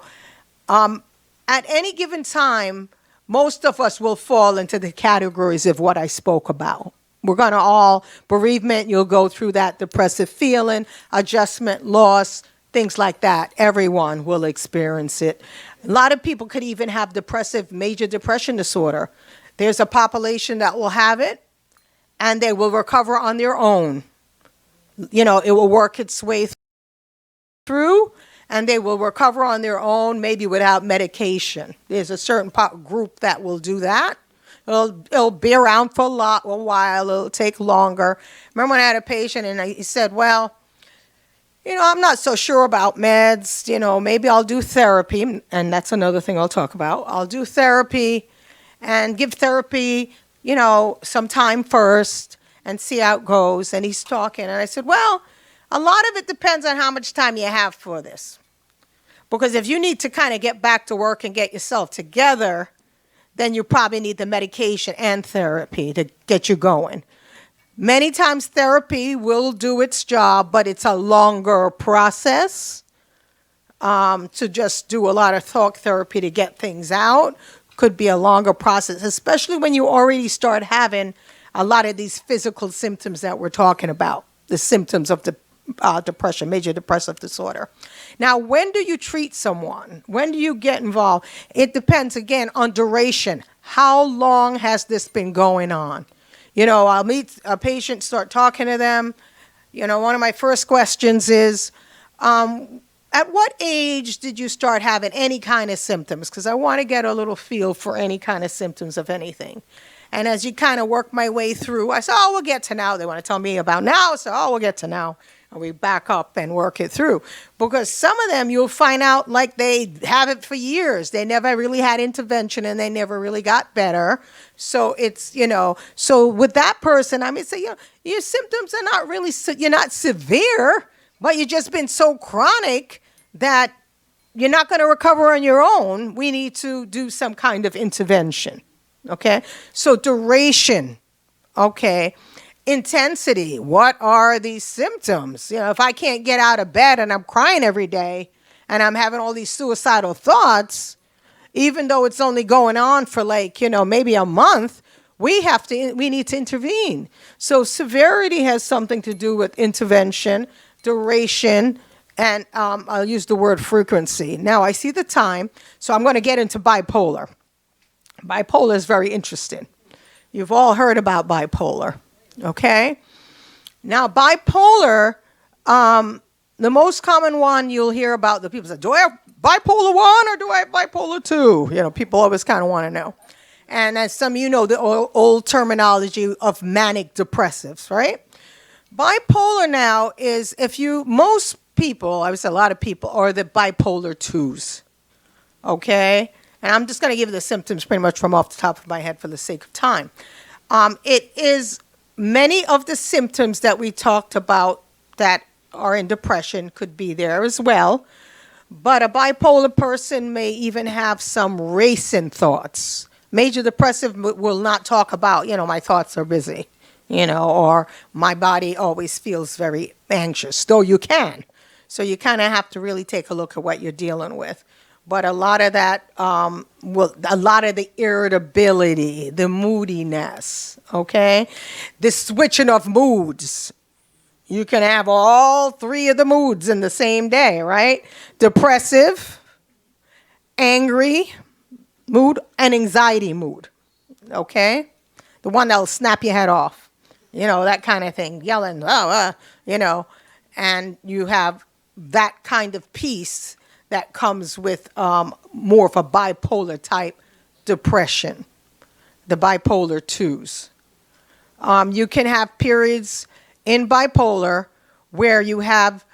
any given time, most of us will fall into the categories of what I spoke about. We're going to all, bereavement, you'll go through that depressive feeling, adjustment, loss, things like that. Everyone will experience it. A lot of people could even have major depression disorder. There's a population that will have it, and they will recover on their own. It will work its way through, and they will recover on their own, maybe without medication. There's a certain group that will do that. It'll be around for a while. It'll take longer. Remember when I had a patient, and he said, well, I'm not so sure about meds. Maybe I'll do therapy, and that's another thing I'll talk about. I'll do therapy and give therapy, some time first and see how it goes. And he's talking, and I said, well, a lot of it depends on how much time you have for this. Because if you need to kind of get back to work and get yourself together, then you probably need the medication and therapy to get you going. Many times therapy will do its job, but it's a longer process to just do a lot of talk therapy to get things out. Could be a longer process, especially when you already start having a lot of these physical symptoms that we're talking about, the symptoms of the depression, major depressive disorder. Now, when do you treat someone? When do you get involved? It depends, again, on duration. How long has this been going on? I'll meet a patient, start talking to them. One of my first questions is, at what age did you start having any kind of symptoms? Because I want to get a little feel for any kind of symptoms of anything. And as you kind of work my way through, I said, oh, we'll get to now. They want to tell me about now, so we'll get to now. And we back up and work it through. Because some of them you'll find out like they have it for years. They never really had intervention and they never really got better. So it's, so with that person, I mean, say, your symptoms are not really, you're not severe, but you've just been so chronic that you're not going to recover on your own. We need to do some kind of intervention. Okay? So duration, okay, intensity. What are these symptoms? You know, if I can't get out of bed and I'm crying every day and I'm having all these suicidal thoughts, even though it's only going on for like, maybe a month, we need to intervene. So severity has something to do with intervention, duration, and I'll use the word frequency. Now I see the time, so I'm going to get into bipolar. Bipolar is very interesting. You've all heard about bipolar, okay? Now bipolar, the most common one you'll hear about, the people say, do I have bipolar 1 or do I have bipolar 2? People always kind of want to know. And as some of you know, the old terminology of manic depressives, right? Bipolar now is most people, I would say a lot of people, are the bipolar 2s, okay? And I'm just going to give you the symptoms pretty much from off the top of my head for the sake of time. It is many of the symptoms that we talked about that are in depression could be there as well. But a bipolar person may even have some racing thoughts. Major depressive will not talk about, my thoughts are busy, or my body always feels very anxious, though you can. So you kind of have to really take a look at what you're dealing with. But a lot of that, a lot of the irritability, the moodiness, okay? The switching of moods. You can have all 3 of the moods in the same day, right? Depressive, angry mood, and anxiety mood, okay? The one that'll snap your head off, that kind of thing, yelling, and you have that kind of peace that comes with more of a bipolar type depression, the bipolar 2s. You can have periods in bipolar where you have,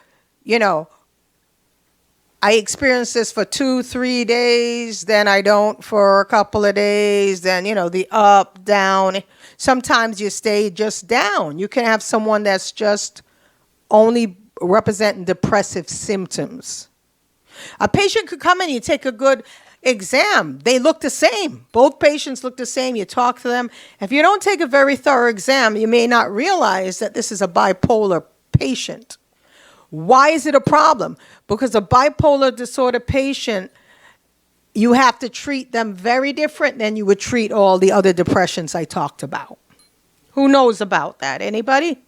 I experience this for 2-3 days, then I don't for a couple of days, then, the up, down. Sometimes you stay just down. You can have someone that's just only representing depressive symptoms. A patient could come in, you take a good exam. They look the same. Both patients look the same. You talk to them. If you don't take a very thorough exam, you may not realize that this is a bipolar patient. Why is it a problem? Because a bipolar disorder patient, you have to treat them very different than you would treat all the other depressions I talked about. Who knows about that? Anybody?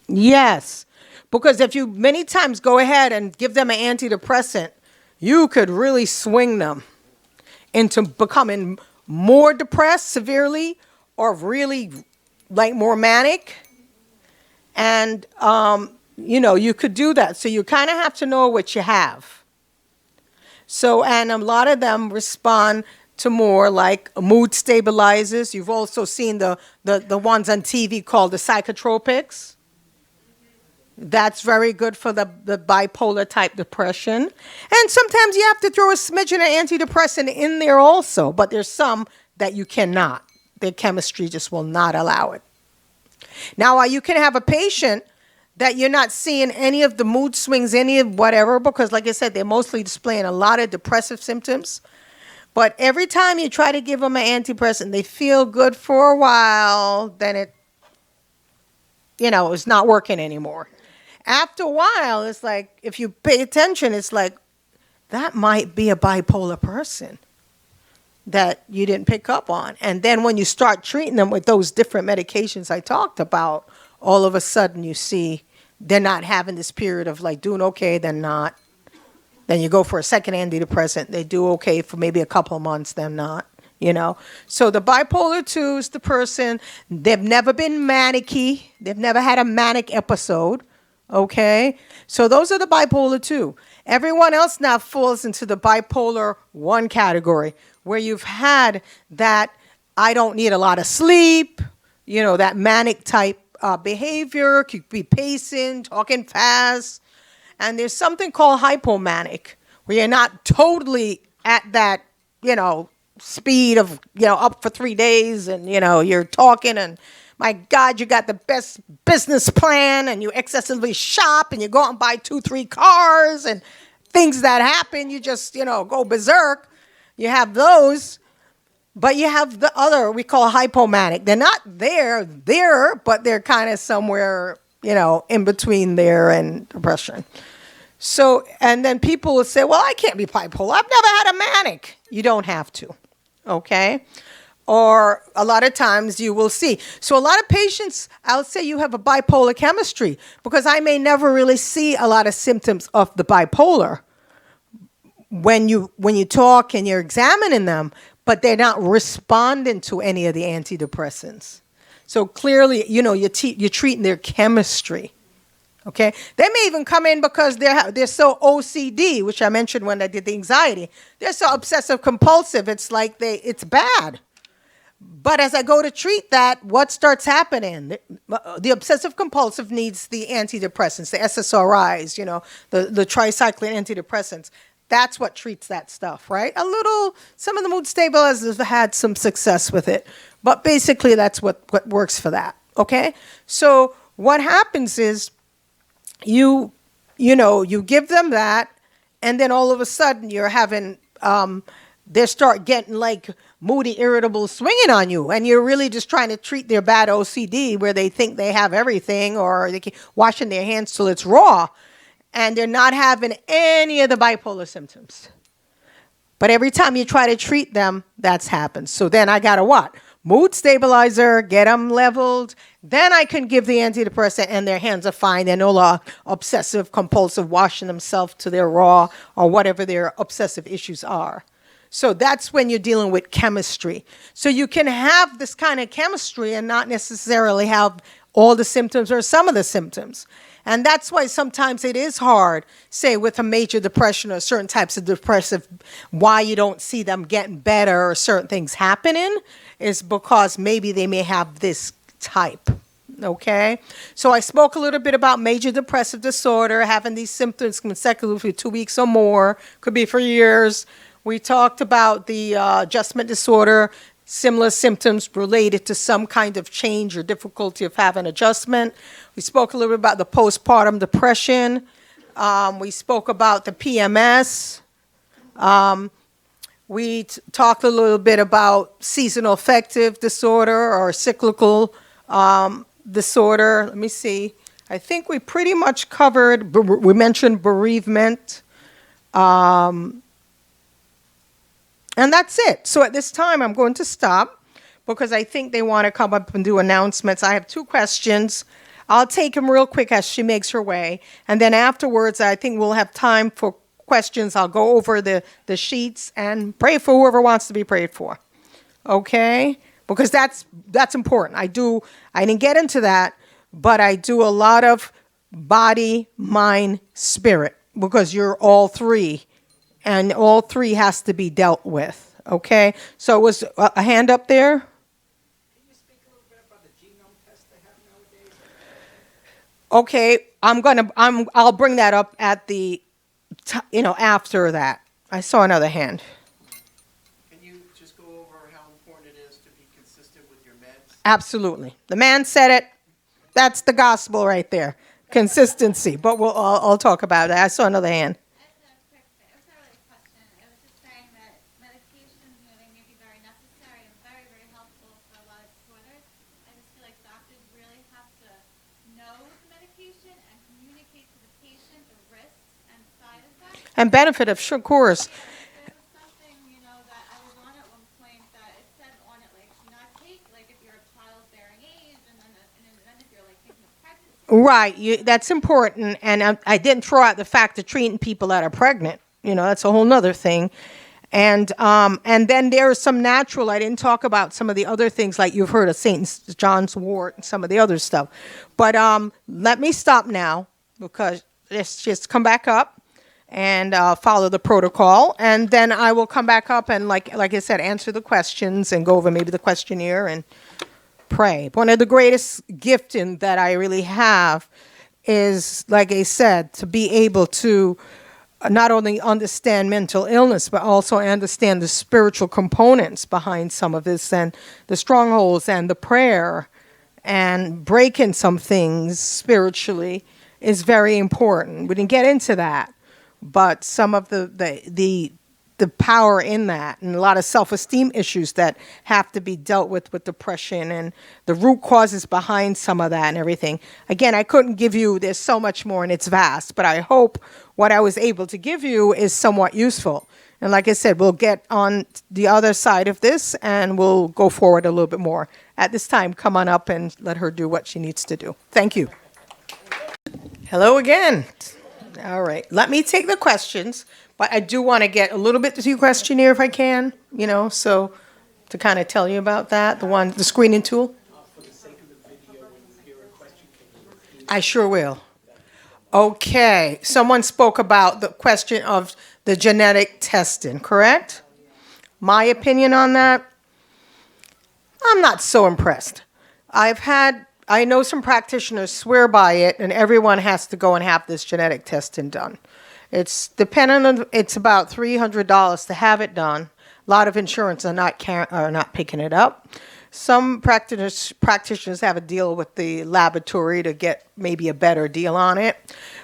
Yes. Because if you many times go ahead and give them an antidepressant, you could really swing them into becoming more depressed severely or really like more manic. And, you could do that. So you kind of have to know what you have. So, and a lot of them respond to more like mood stabilizers. You've also seen the ones on TV called the psychotropics. That's very good for the bipolar type depression. And sometimes you have to throw a smidgen of antidepressant in there also, but there's some that you cannot. Their chemistry just will not allow it. Now, you can have a patient that you're not seeing any of the mood swings, any of whatever, because like I said, they're mostly displaying a lot of depressive symptoms. But every time you try to give them an antidepressant, they feel good for a while, then it, it's not working anymore. After a while, it's like, if you pay attention, it's like, that might be a bipolar person that you didn't pick up on. And then when you start treating them with those different medications I talked about, all of a sudden you see they're not having this period of like doing okay, then not. Then you go for a second antidepressant, they do okay for maybe a couple of months, then not. So the bipolar 2 is the person, they've never been manic-y, they've never had a manic episode. Okay, so those are the bipolar 2. Everyone else now falls into the bipolar 1 category, where you've had that I don't need a lot of sleep, that manic type behavior, could be pacing, talking fast. And there's something called hypomanic, where you're not totally at that, speed of, up for 3 days and, you're talking and my God, you got the best business plan and you excessively shop and you go out and buy 2-3 cars and things that happen, you just, go berserk. You have those. But you have the other we call hypomanic. They're not there, but they're kind of somewhere, in between there and depression. So, and then people will say, well, I can't be bipolar. I've never had a manic. You don't have to, okay? Or a lot of times you will see. So a lot of patients, I'll say you have a bipolar chemistry because I may never really see a lot of symptoms of the bipolar when you talk and you're examining them, but they're not responding to any of the antidepressants. So clearly, you're treating their chemistry. Okay, they may even come in because they're so OCD, which I mentioned when I did the anxiety. They're so obsessive compulsive. It's like it's bad. But as I go to treat that, what starts happening? The obsessive compulsive needs the antidepressants, the SSRIs, the tricycline antidepressants. That's what treats that stuff, right? Some of the mood stabilizers have had some success with it, but basically that's what works for that. Okay, so what happens is you give them that, and then all of a sudden you're having they start getting like moody, irritable, swinging on you, and you're really just trying to treat their bad OCD where they think they have everything, or they keep washing their hands till it's raw, and they're not having any of the bipolar symptoms. But every time you try to treat them, that's happened. So then I got to what? Mood stabilizer, get them leveled. Then I can give the antidepressant and their hands are fine. They're no longer obsessive, compulsive, washing themselves to their raw or whatever their obsessive issues are. So that's when you're dealing with chemistry. So you can have this kind of chemistry and not necessarily have all the symptoms or some of the symptoms. And that's why sometimes it is hard, say with a major depression or certain types of depressive, why you don't see them getting better or certain things happening is because maybe they may have this type. Okay, so I spoke a little bit about major depressive disorder, having these symptoms consecutively for 2 weeks or more, could be for years. We talked about the adjustment disorder, similar symptoms related to some kind of change or difficulty of having adjustment. We spoke a little bit about the postpartum depression. We spoke about the PMS. We talked a little bit about seasonal affective disorder or cyclical disorder. Let me see. I think we pretty much covered, we mentioned bereavement. And that's it. So at this time, I'm going to stop because I think they want to come up and do announcements. I have 2 questions. I'll take them real quick as she makes her way. And then afterwards, I think we'll have time for questions. I'll go over the sheets and pray for whoever wants to be prayed for. Okay? Because that's important. I didn't get into that, but I do a lot of body, mind, spirit, because you're all 3. And all 3 has to be dealt with, okay? So it was a hand up there? Can you speak a little bit about the genome test they have nowadays? Okay, I'll bring that up at the, after that. I saw another hand. Can you just go over how important it is to be consistent with your meds? Absolutely. The man said it. That's the gospel right there. Consistency. But I'll talk about that. I saw another hand. And benefit of, sure, course. There was something, that I was on at one point that it said on it, like, do not take, like, if you're of childbearing age, and then if you're, like, thinking of pregnancy. Right, that's important. And I didn't throw out the fact of treating people that are pregnant. That's a whole nother thing. And then there's some natural, I didn't talk about some of the other things like you've heard of St. John's wort and some of the other stuff. But let me stop now because let's just come back up and follow the protocol. And then I will come back up and, like I said, answer the questions and go over maybe the questionnaire and pray. One of the greatest gifting that I really have is, like I said, to be able to not only understand mental illness, but also understand the spiritual components behind some of this and the strongholds and the prayer and breaking some things spiritually is very important. We didn't get into that. But some of the the power in that, and a lot of self-esteem issues that have to be dealt with depression and the root causes behind some of that and everything. Again, I couldn't give you, there's so much more and it's vast, but I hope what I was able to give you is somewhat useful. And like I said, we'll get on the other side of this and we'll go forward a little bit more. At this time, come on up and let her do what she needs to do. Thank you. Hello again. All right, let me take the questions, but I do want to get a little bit to your questionnaire if I can, so to kind of tell you about that, the screening tool. For the sake of the video, when you hear a question, can you repeat? I sure will. Okay, someone spoke about the question of the genetic testing, correct? My opinion on that, I'm not so impressed. I know some practitioners swear by it, and everyone has to go and have this genetic testing done. It's about $300 to have it done. A lot of insurance are not picking it up. Some practitioners have a deal with the laboratory to get maybe a better deal on it.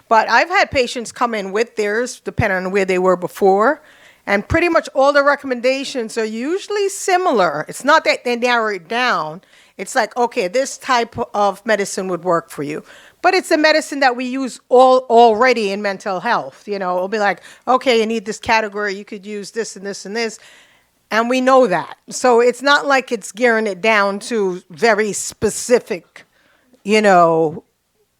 But I've had patients come in with theirs, depending on where they were before, and pretty much all the recommendations are usually similar. It's not that they narrow it down. It's like, okay, this type of medicine would work for you. But it's a medicine that we use already in mental health. It'll be like, okay, you need this category, you could use this and this and this. And we know that. So it's not like it's gearing it down to very specific,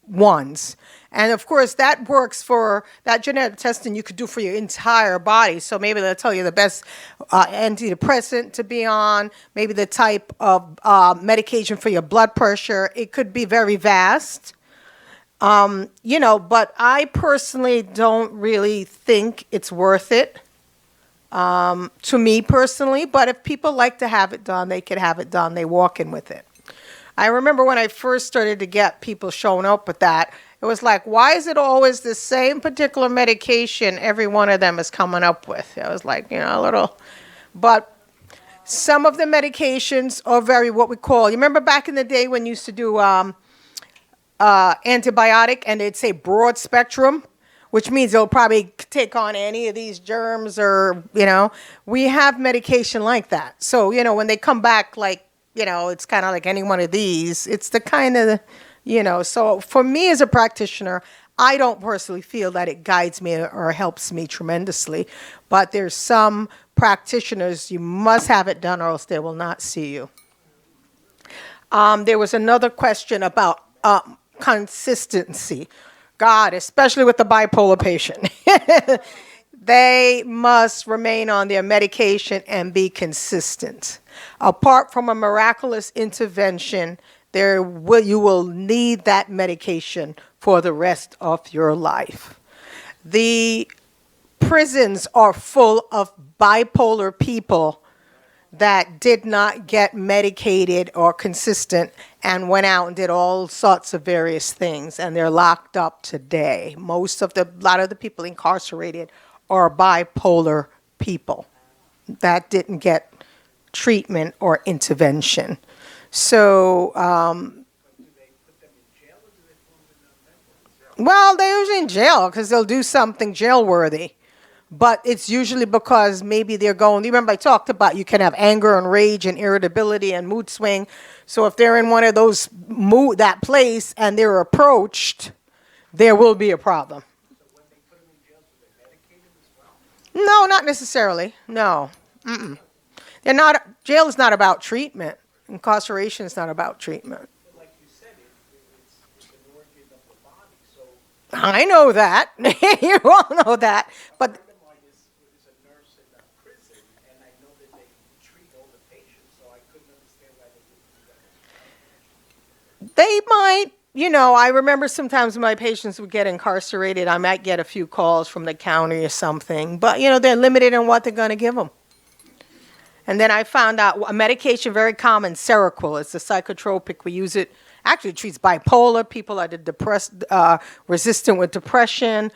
ones. And of course, that works for that genetic testing you could do for your entire body. So maybe they'll tell you the best antidepressant to be on, maybe the type of medication for your blood pressure. It could be very vast. But I personally don't really think it's worth it. To me personally, but if people like to have it done, they can have it done. They walk in with it. I remember when I first started to get people showing up with that, it was like, why is it always the same particular medication every one of them is coming up with? I was like, a little, but some of the medications are very what we call, you remember back in the day when you used to do antibiotic and they'd say broad spectrum? Which means they'll probably take on any of these germs or, we have medication like that. So, when they come back, it's kind of like any one of these. It's the kind of, so for me as a practitioner, I don't personally feel that it guides me or helps me tremendously. But there's some practitioners, you must have it done or else they will not see you. There was another question about consistency. God, especially with the bipolar patient. They must remain on their medication and be consistent. Apart from a miraculous intervention, you will need that medication for the rest of your life. The prisons are full of bipolar people that did not get medicated or consistent and went out and did all sorts of various things, and they're locked up today. A lot of the people incarcerated are bipolar people that didn't get treatment or intervention. So, well, they're usually in jail because they'll do something jail-worthy. But it's usually because maybe they're going, you remember I talked about you can have anger and rage and irritability and mood swing. So if they're in one of those that place and they're approached, there will be a problem. So when they put them in jail, do they medicate them as well? No, not necessarily. No. They're not. Jail is not about treatment. Incarceration is not about treatment. But like you said, it's an organ of the body. So I know that. You all know that. But a friend of mine is a nurse in a prison, and I know that they treat all the patients, so I couldn't understand why they wouldn't do that. they might, I remember sometimes when my patients would get incarcerated, I might get a few calls from the county or something. But, they're limited in what they're going to give them. And then I found out a medication very common, Seroquel. It's a psychotropic. We use it. Actually, it treats bipolar. People are depressed, resistant with depression.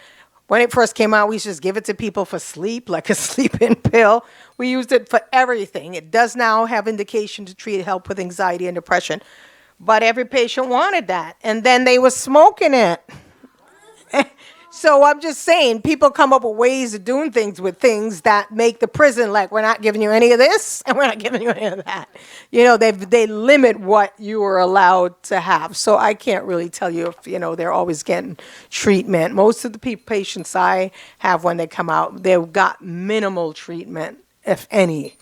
When it first came out, we used to just give it to people for sleep, like a sleeping pill. We used it for everything. It does now have indication to help with anxiety and depression. But every patient wanted that. And then they were smoking it. So I'm just saying, people come up with ways of doing things with things that make the prison like, we're not giving you any of this and we're not giving you any of that. You know, they limit what you are allowed to have. So I can't really tell you if, you know, they're always getting treatment. Most of the patients I have when they come out, they've got minimal treatment, if any,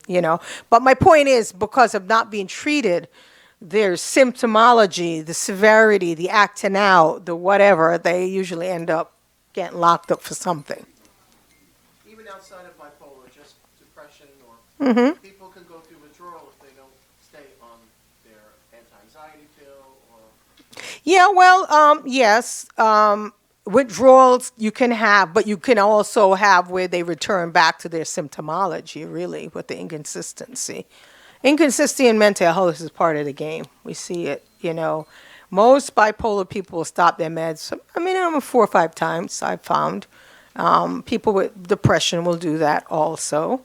you know. But my point is, because of not being treated, there's symptomology, the severity, the acting out, the whatever, they usually end up getting locked up for something. Even outside of bipolar, just depression or Mm-hmm. people can go through withdrawal if they don't stay on their anti-anxiety pill or Yeah, well, yes. Withdrawals you can have, but you can also have where they return back to their symptomology, really, with the inconsistency. Inconsistency in mental health is part of the game. We see it, you know. Most bipolar people stop their meds, I mean, 4 or 5 times, I've found. People with depression will do that also.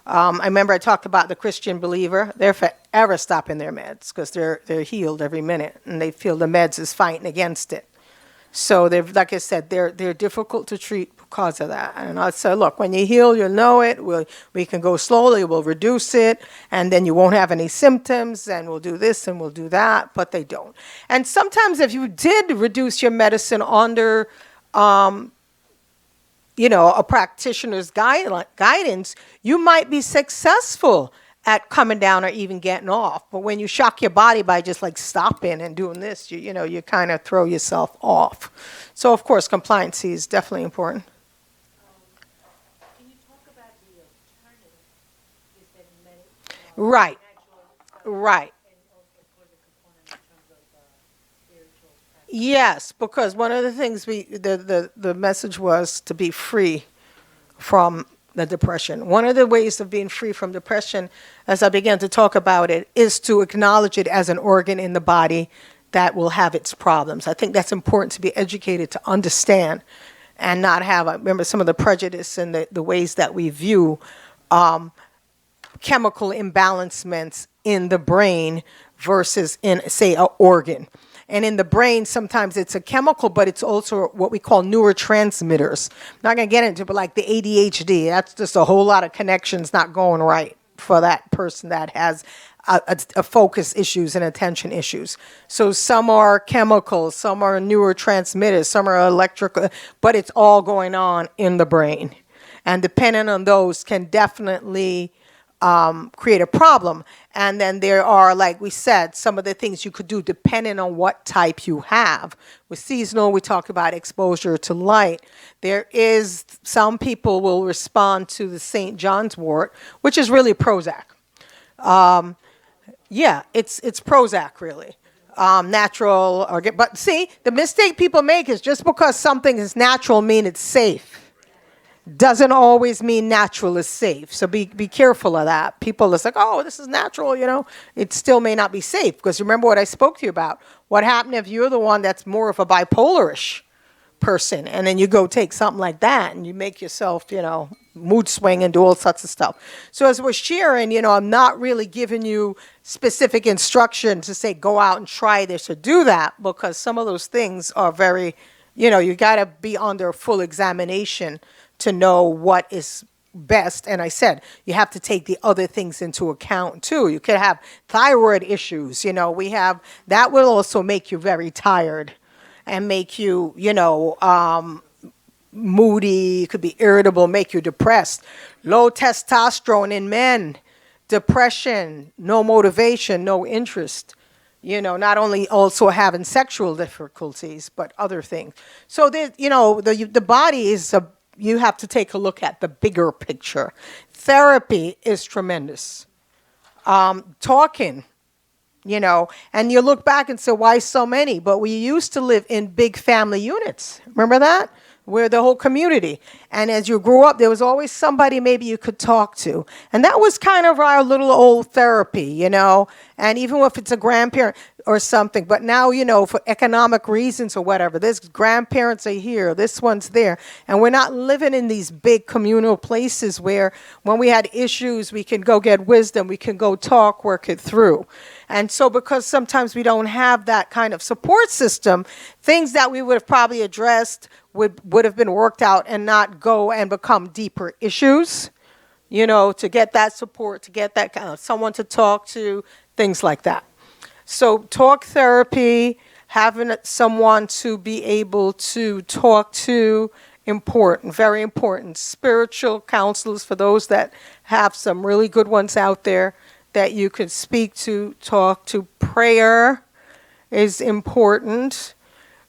I remember I talked about the Christian believer. They're forever stopping their meds because they're healed every minute, and they feel the meds is fighting against it. So they're, like I said, they're difficult to treat because of that. And I said, look, when you heal, you'll know it. We can go slowly. We'll reduce it, and then you won't have any symptoms. And we'll do this and we'll do that, but they don't. And sometimes, if you did reduce your medicine under, you know, a practitioner's guidance, you might be successful at coming down or even getting off. But when you shock your body by just like stopping and doing this, you know, you kind of throw yourself off. So, of course, compliance is definitely important. Can you talk about the alternative? You said Right, natural, right. and also for the component in terms of spiritual practice. Yes, because one of the things the message was to be free from the depression. One of the ways of being free from depression, as I began to talk about it, is to acknowledge it as an organ in the body that will have its problems. I think that's important to be educated to understand and not have, I remember some of the prejudice and the ways that we view chemical imbalancements in the brain versus in, say, an organ. And in the brain, sometimes it's a chemical, but it's also what we call neurotransmitters. I'm not going to get into it, but like the ADHD, that's just a whole lot of connections not going right for that person that has a focus issues and attention issues. So some are chemicals, some are neurotransmitters, some are electrical, but it's all going on in the brain. And depending on those can definitely create a problem. And then there are, like we said, some of the things you could do depending on what type you have. With seasonal, we talked about exposure to light. There is, some people will respond to the St. John's wort, which is really Prozac. Yeah, it's Prozac, really. Natural, but see, the mistake people make is just because something is natural mean it's safe. Doesn't always mean natural is safe. So be careful of that. People are like, oh, this is natural, you know. It still may not be safe because remember what I spoke to you about. What happened if you're the one that's more of a bipolarish person and then you go take something like that and you make yourself, you know, mood swing and do all sorts of stuff. So as we're sharing, you know, I'm not really giving you specific instruction to say go out and try this or do that because some of those things are very, you know, you got to be under full examination to know what is best. And I said, you have to take the other things into account too. You could have thyroid issues. You know, that will also make you very tired and make you, you know, moody. It could be irritable, make you depressed. Low testosterone in men, depression, no motivation, no interest. You know, not only also having sexual difficulties, but other things. So, you know, the body is you have to take a look at the bigger picture. Therapy is tremendous. Talking, you know, and you look back and say, why so many? But we used to live in big family units. Remember that? Where the whole community. And as you grew up, there was always somebody maybe you could talk to. And that was kind of our little old therapy, you know. And even if it's a grandparent or something. But now, you know, for economic reasons or whatever, this grandparents are here, this one's there. And we're not living in these big communal places where when we had issues, we can go get wisdom, we can go talk, work it through. And so because sometimes we don't have that kind of support system, things that we would have probably addressed would have been worked out and not go and become deeper issues, to get that support, to get that kind of someone to talk to, things like that. So talk therapy, having someone to be able to talk to, important, very important. Spiritual counselors, for those that have some really good ones out there that you could speak to, talk to. Prayer is important.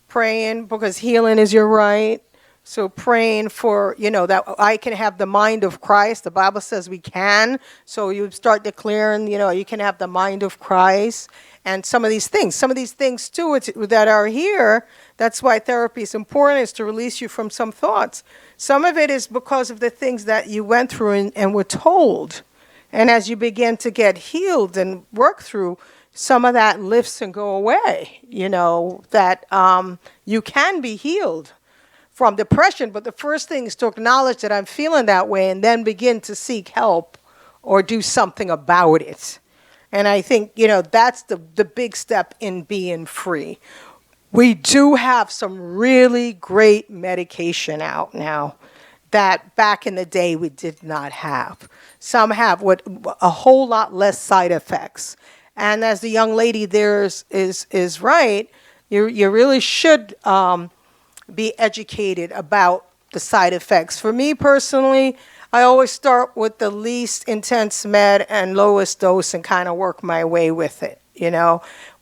Praying, because healing is your right. So praying for, that I can have the mind of Christ. The Bible says we can. So you start declaring, you can have the mind of Christ. And some of these things too that are here, that's why therapy is important, is to release you from some thoughts. Some of it is because of the things that you went through and were told. And as you begin to get healed and work through, some of that lifts and go away, that you can be healed from depression. But the first thing is to acknowledge that I'm feeling that way and then begin to seek help or do something about it. And I think, that's the big step in being free. We do have some really great medication out now that back in the day we did not have. Some have a whole lot less side effects. And as the young lady there is right, you really should be educated about the side effects. For me personally, I always start with the least intense med and lowest dose and kind of work my way with it.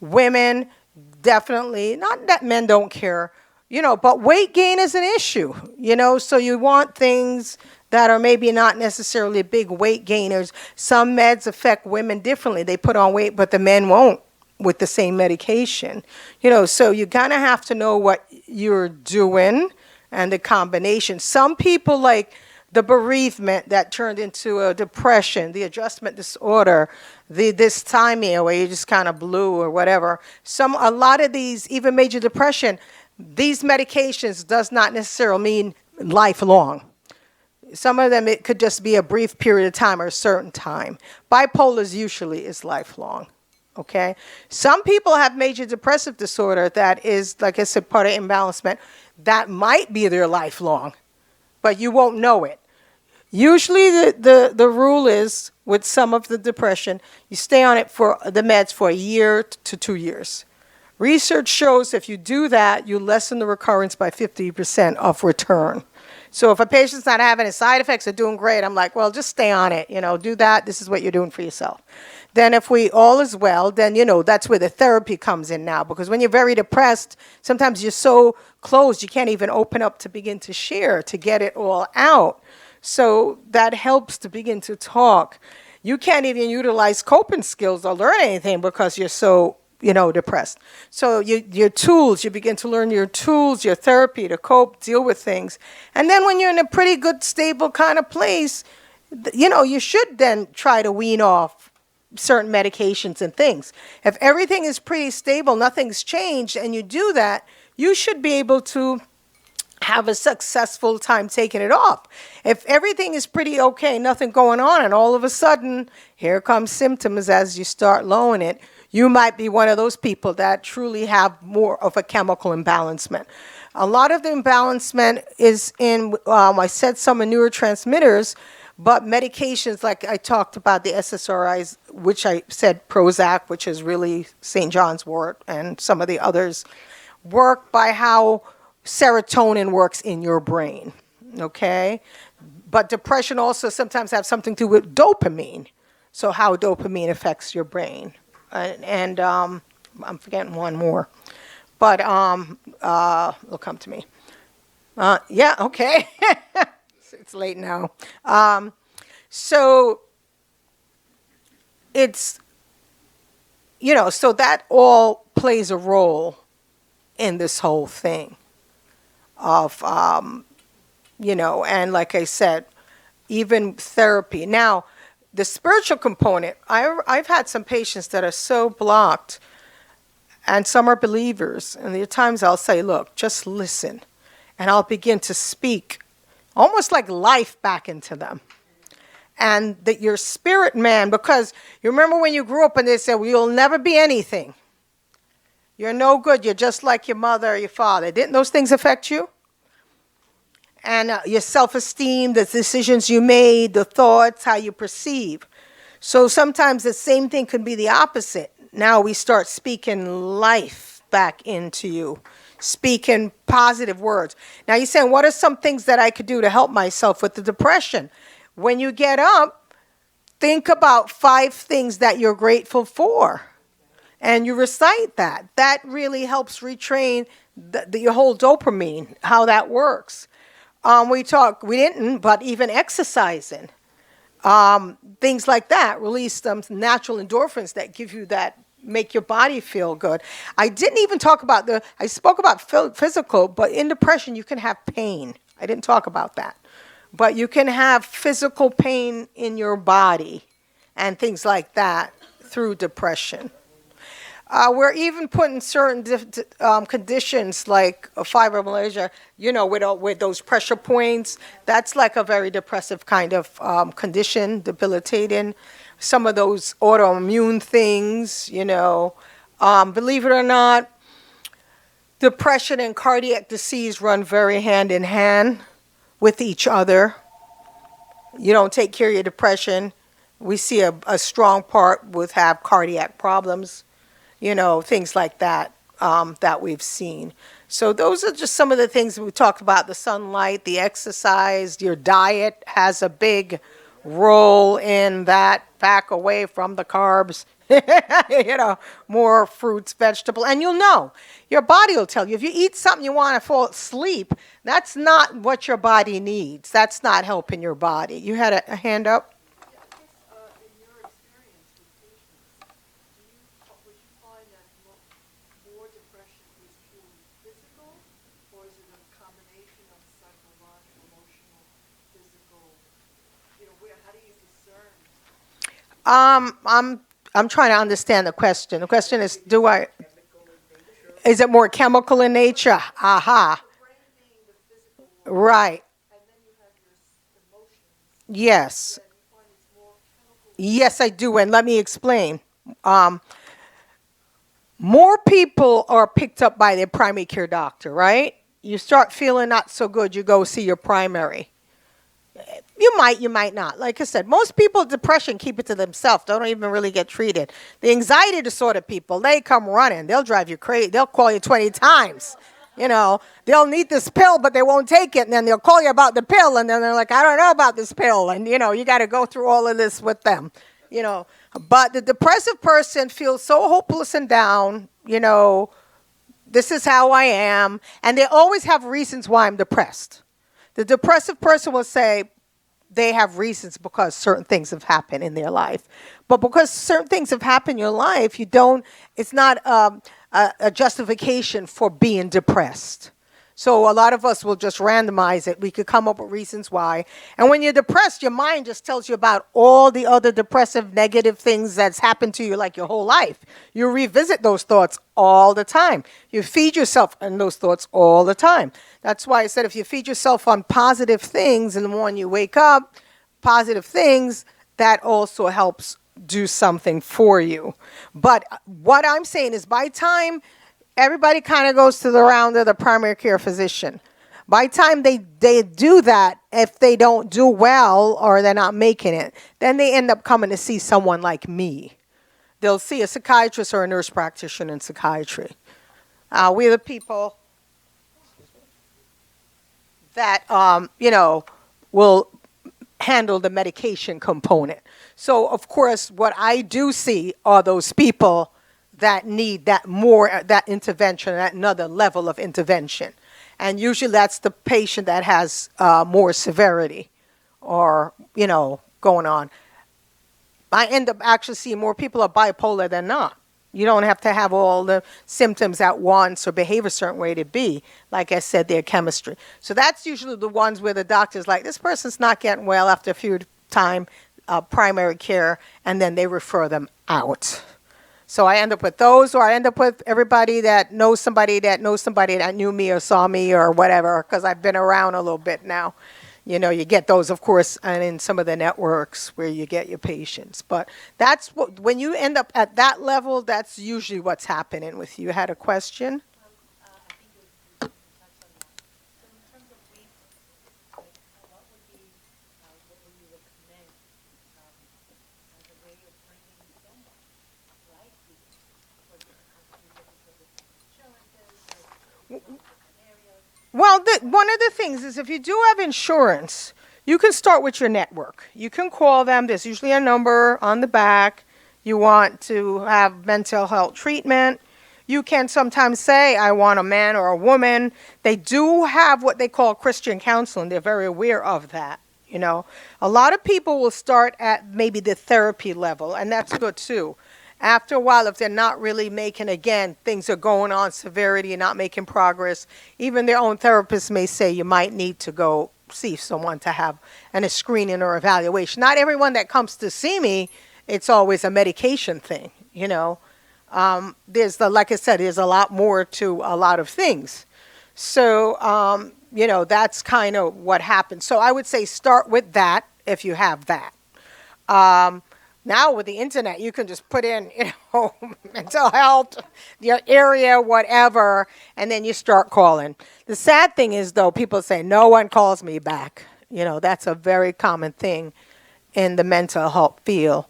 Women, definitely, not that men don't care, but weight gain is an issue, so you want things that are maybe not necessarily big weight gainers. Some meds affect women differently. They put on weight, but the men won't with the same medication. So you kind of have to know what you're doing and the combination. Some people like the bereavement that turned into a depression, the adjustment disorder, the dysthymia where you just kind of blue or whatever. A lot of these, even major depression, these medications does not necessarily mean lifelong. Some of them, it could just be a brief period of time or a certain time. Bipolar usually is lifelong, okay? Some people have major depressive disorder that is, like I said, part of imbalancement. That might be their lifelong, but you won't know it. Usually the rule is, with some of the depression, you stay on it for the meds for a year to 2 years. Research shows if you do that, you lessen the recurrence by 50% of return. So if a patient's not having any side effects, they're doing great, I'm like, well, just stay on it, do that. This is what you're doing for yourself. Then if all is well, then, that's where the therapy comes in now. Because when you're very depressed, sometimes you're so closed, you can't even open up to begin to share, to get it all out. So that helps to begin to talk. You can't even utilize coping skills or learn anything because you're so depressed. So your tools, you begin to learn your tools, your therapy to cope, deal with things. And then when you're in a pretty good, stable kind of place, you should then try to wean off certain medications and things. If everything is pretty stable, nothing's changed, and you do that, you should be able to have a successful time taking it off. If everything is pretty okay, nothing going on, and all of a sudden, here comes symptoms as you start lowering it, you might be one of those people that truly have more of a chemical imbalancement. A lot of the imbalancement is in, I said some are neurotransmitters, but medications like I talked about, the SSRIs, which I said Prozac, which is really St. John's wort, and some of the others, work by how serotonin works in your brain, okay? But depression also sometimes have something to do with dopamine, so how dopamine affects your brain. And I'm forgetting one more, but it'll come to me. Yeah, okay. It's late now. So it's, so that all plays a role in this whole thing of, and like I said, even therapy. Now, the spiritual component, I've had some patients that are so blocked, and some are believers, and there are times I'll say, look, just listen, and I'll begin to speak almost like life back into them. And that your spirit man, because you remember when you grew up and they said, well, you'll never be anything. You're no good. You're just like your mother or your father. Didn't those things affect you? and your self-esteem, the decisions you made, the thoughts, how you perceive. So sometimes the same thing can be the opposite. Now we start speaking life back into you, speaking positive words. Now you're saying, what are some things that I could do to help myself with the depression? When you get up, think about 5 things that you're grateful for. And you recite that. That really helps retrain your whole dopamine, how that works. We didn't, but even exercising. Things like that release some natural endorphins that give you that, make your body feel good. I didn't even talk about I spoke about physical, but in depression you can have pain. I didn't talk about that. But you can have physical pain in your body and things like that through depression. We're even putting certain conditions like fibromyalgia, with those pressure points. That's like a very depressive kind of condition, debilitating. Some of those autoimmune things, believe it or not, depression and cardiac disease run very hand in hand with each other. You don't take care of your depression. We see a strong part with have cardiac problems. Things like that that we've seen. So those are just some of the things we talked about: the sunlight, the exercise, your diet has a big role in that. Back away from the carbs, more fruits, vegetables, and your body will tell you. If you eat something you want to fall asleep, that's not what your body needs. That's not helping your body. You had a hand up? In your experience with patients, would you find that more depression is purely physical, or is it a combination of psychological, emotional, physical? How do you discern? I'm trying to understand the question. The question is, is it more chemical in nature? Aha. Right. And then you have your emotions. Yes. You find it's more chemical. Yes, I do. And let me explain. More people are picked up by their primary care doctor, right? You start feeling not so good, you go see your primary. You might not. Like I said, most people with depression keep it to themselves. They don't even really get treated. The anxiety disorder people, they come running. They'll drive you crazy. They'll call you 20 times. They'll need this pill, but they won't take it. And then they'll call you about the pill. And then they're like, I don't know about this pill. And, you got to go through all of this with them. But the depressive person feels so hopeless and down. This is how I am. And they always have reasons why I'm depressed. The depressive person will say they have reasons because certain things have happened in their life. But because certain things have happened in your life, it's not a justification for being depressed. So a lot of us will just randomize it. We could come up with reasons why. And when you're depressed, your mind just tells you about all the other depressive, negative things that's happened to you like your whole life. You revisit those thoughts all the time. You feed yourself on those thoughts all the time. That's why I said if you feed yourself on positive things in the morning you wake up, positive things, that also helps do something for you. But what I'm saying is by time everybody kind of goes to the round of the primary care physician. By the time they do that, if they don't do well or they're not making it, then they end up coming to see someone like me. They'll see a psychiatrist or a nurse practitioner in psychiatry. We're the people that, will handle the medication component. So, of course, what I do see are those people that need that intervention, that another level of intervention. And usually that's the patient that has more severity or, going on. I end up actually seeing more people are bipolar than not. You don't have to have all the symptoms at once or behave a certain way to be. Like I said, their chemistry. So that's usually the ones where the doctor's like, this person's not getting well after a few time primary care, and then they refer them out. So I end up with those, or I end up with everybody that knows somebody that knew me or saw me or whatever, because I've been around a little bit now. You get those, of course, and in some of the networks where you get your patients. But that's when you end up at that level, that's usually what's happening with you. You had a question? I think you touched on that. So in terms of weight things is if you do have insurance, you can start with your network. You can call them. There's usually a number on the back. You want to have mental health treatment. You can sometimes say, I want a man or a woman. They do have what they call Christian counseling. They're very aware of that. You know, a lot of people will start at maybe the therapy level, and that's good too. After a while, if they're not really making, again, things are going on, severity, and not making progress, even their own therapist may say you might need to go see someone to have a screening or evaluation. Not everyone that comes to see me, it's always a medication thing, you know. Like I said, there's a lot more to a lot of things. So, you know, that's kind of what happens. So I would say start with that if you have that. Now with the internet, you can just put in, you know, mental health, your area, whatever, and then you start calling. The sad thing is, though, people say, no one calls me back. You know, that's a very common thing in the mental health field.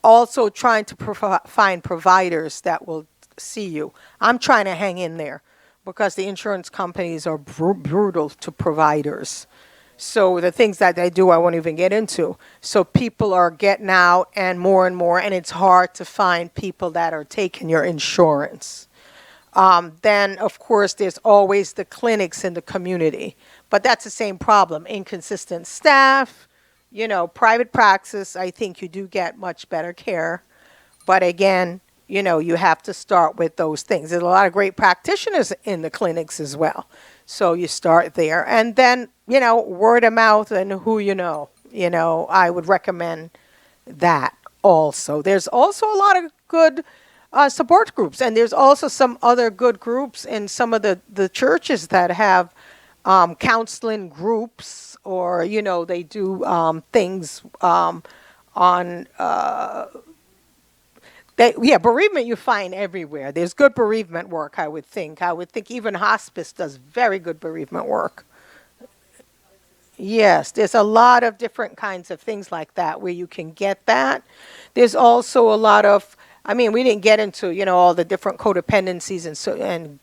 Also trying to find providers that will see you. I'm trying to hang in there because the insurance companies are brutal to providers. So the things that they do, I won't even get into. So people are getting out and more, and it's hard to find people that are taking your insurance. Then, of course, there's always the clinics in the community. But that's the same problem. Inconsistent staff, you know, private practice, I think you do get much better care. But again, you know, you have to start with those things. There's a lot of great practitioners in the clinics as well. So you start there. And then, you know, word of mouth and who you know. You know, I would recommend that also. There's also a lot of good support groups. And there's also some other good groups in some of the churches that have counseling groups, or, you know, they do things on bereavement you find everywhere. There's good bereavement work, I would think. I would think even hospice does very good bereavement work. Yes, there's a lot of different kinds of things like that where you can get that. There's also a lot of, I mean, we didn't get into, you know, all the different codependencies and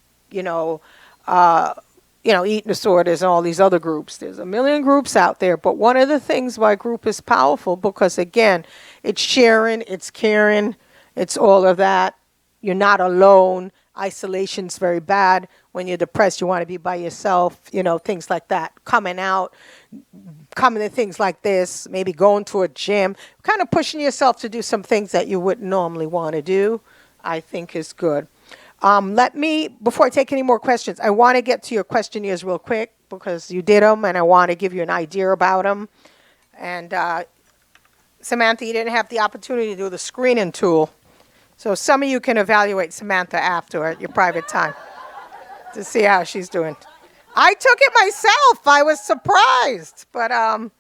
eating disorders and all these other groups. There's a million groups out there, but one of the things why group is powerful, because again, it's sharing, it's caring, it's all of that. You're not alone. Isolation's very bad. When you're depressed, you want to be by yourself, you know, things like that. Coming to things like this, maybe going to a gym, kind of pushing yourself to do some things that you wouldn't normally want to do, I think is good. Before I take any more questions, I want to get to your questionnaires real quick because you did them and I want to give you an idea about them. And Samantha, you didn't have the opportunity to do the screening tool. So some of you can evaluate Samantha after at your private time to see how she's doing. I took it myself. I was surprised. But all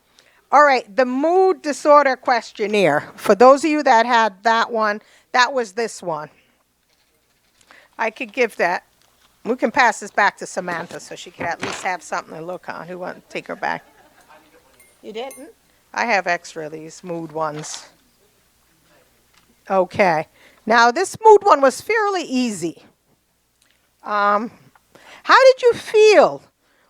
right, the mood disorder questionnaire. For those of you that had that one, that was this one. I could give that. We can pass this back to Samantha so she can at least have something to look on. Who wants to take her back? You didn't? I have extra of these mood ones. Okay. Now, this mood one was fairly easy. How did you feel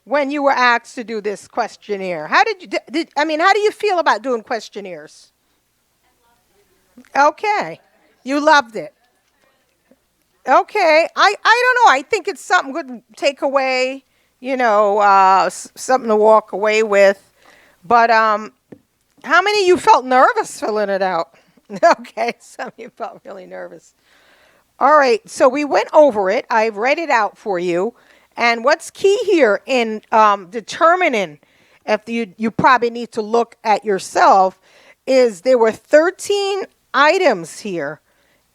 when you were asked to do this questionnaire? How do you feel about doing questionnaires? Okay. You loved it. Okay. I don't know. I think it's something good to take away, you know, something to walk away with. But how many of you felt nervous filling it out? Okay, some of you felt really nervous. All right, so we went over it. I read it out for you. And what's key here in determining if you probably need to look at yourself is there were 13 items here.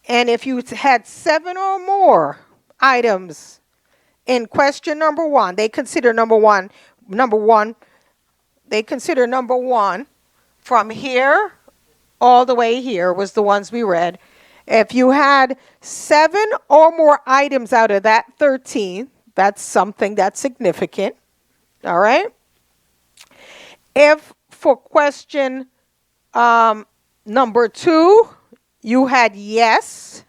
And if you had 7 or more items in question number 1, they consider number one from here all the way here was the ones we read. If you had 7 or more items out of that 13, that's something that's significant. All right? If for question number 2, you had yes,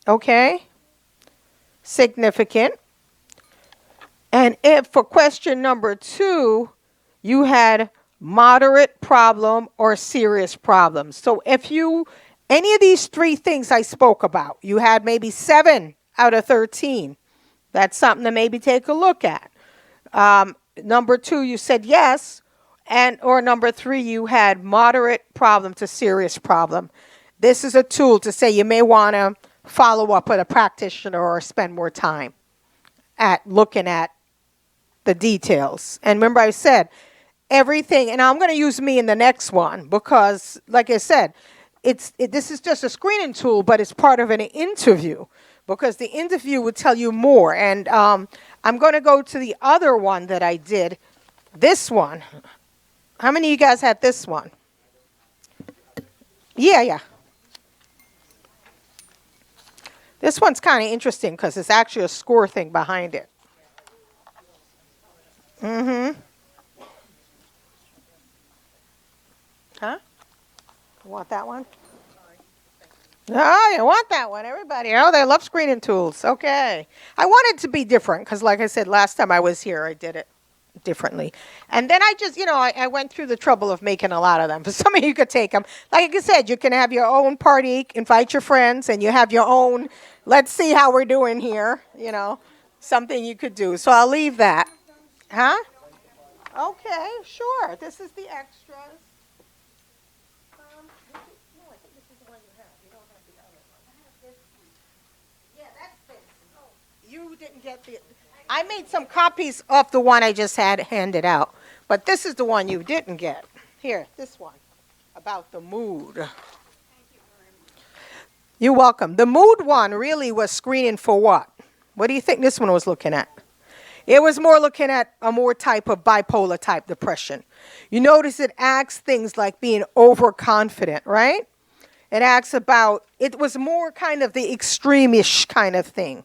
okay, significant. And if for question number 2, you had moderate problem or serious problem. So if you, any of these 3 things I spoke about, you had maybe 7 out of 13. That's something to maybe take a look at. Number 2, you said yes. And or number 3, you had moderate problem to serious problem. This is a tool to say you may want to follow up with a practitioner or spend more time at looking at the details. And remember I said everything, and I'm going to use me in the next one because, like I said, this is just a screening tool, but it's part of an interview because the interview would tell you more. And I'm going to go to the other one that I did, this one. How many of you guys had this one? Yeah. This one's kind of interesting because it's actually a score thing behind it. Mm-hmm. Huh? You want that one? Oh, you want that one, everybody. Oh, they love screening tools. Okay. I wanted to be different because, like I said, last time I was here, I did it differently. And then I just, I went through the trouble of making a lot of them. But some of you could take them. Like I said, you can have your own party, invite your friends, and you have your own, let's see how we're doing here, something you could do. So I'll leave that. Huh? Okay, sure. This is the extras. No, I think this is the one you have. You don't have the other one. I have this one. Yeah, that's this. You didn't get the... I made some copies of the one I just had handed out, but this is the one you didn't get. Here, this one, about the mood. You're welcome. The mood one really was screening for what? What do you think this one was looking at? It was more looking at a more type of bipolar type depression. You notice it asks things like being overconfident, right? It asks about, it was more kind of the extreme-ish kind of thing.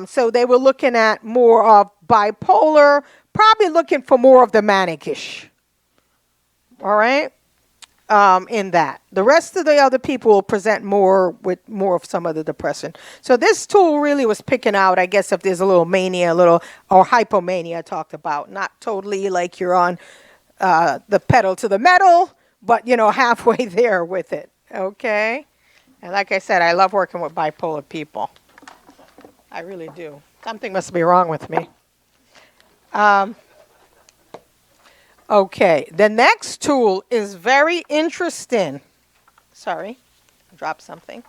So they were looking at more of bipolar, probably looking for more of the manic-ish. All right? In that. The rest of the other people will present more with more of some of the depression. So this tool really was picking out, I guess, if there's a little mania, or hypomania I talked about. Not totally like you're on the pedal to the metal, but, halfway there with it. Okay? And like I said, I love working with bipolar people. I really do. Something must be wrong with me. Okay, the next tool is very interesting. Sorry, I dropped something.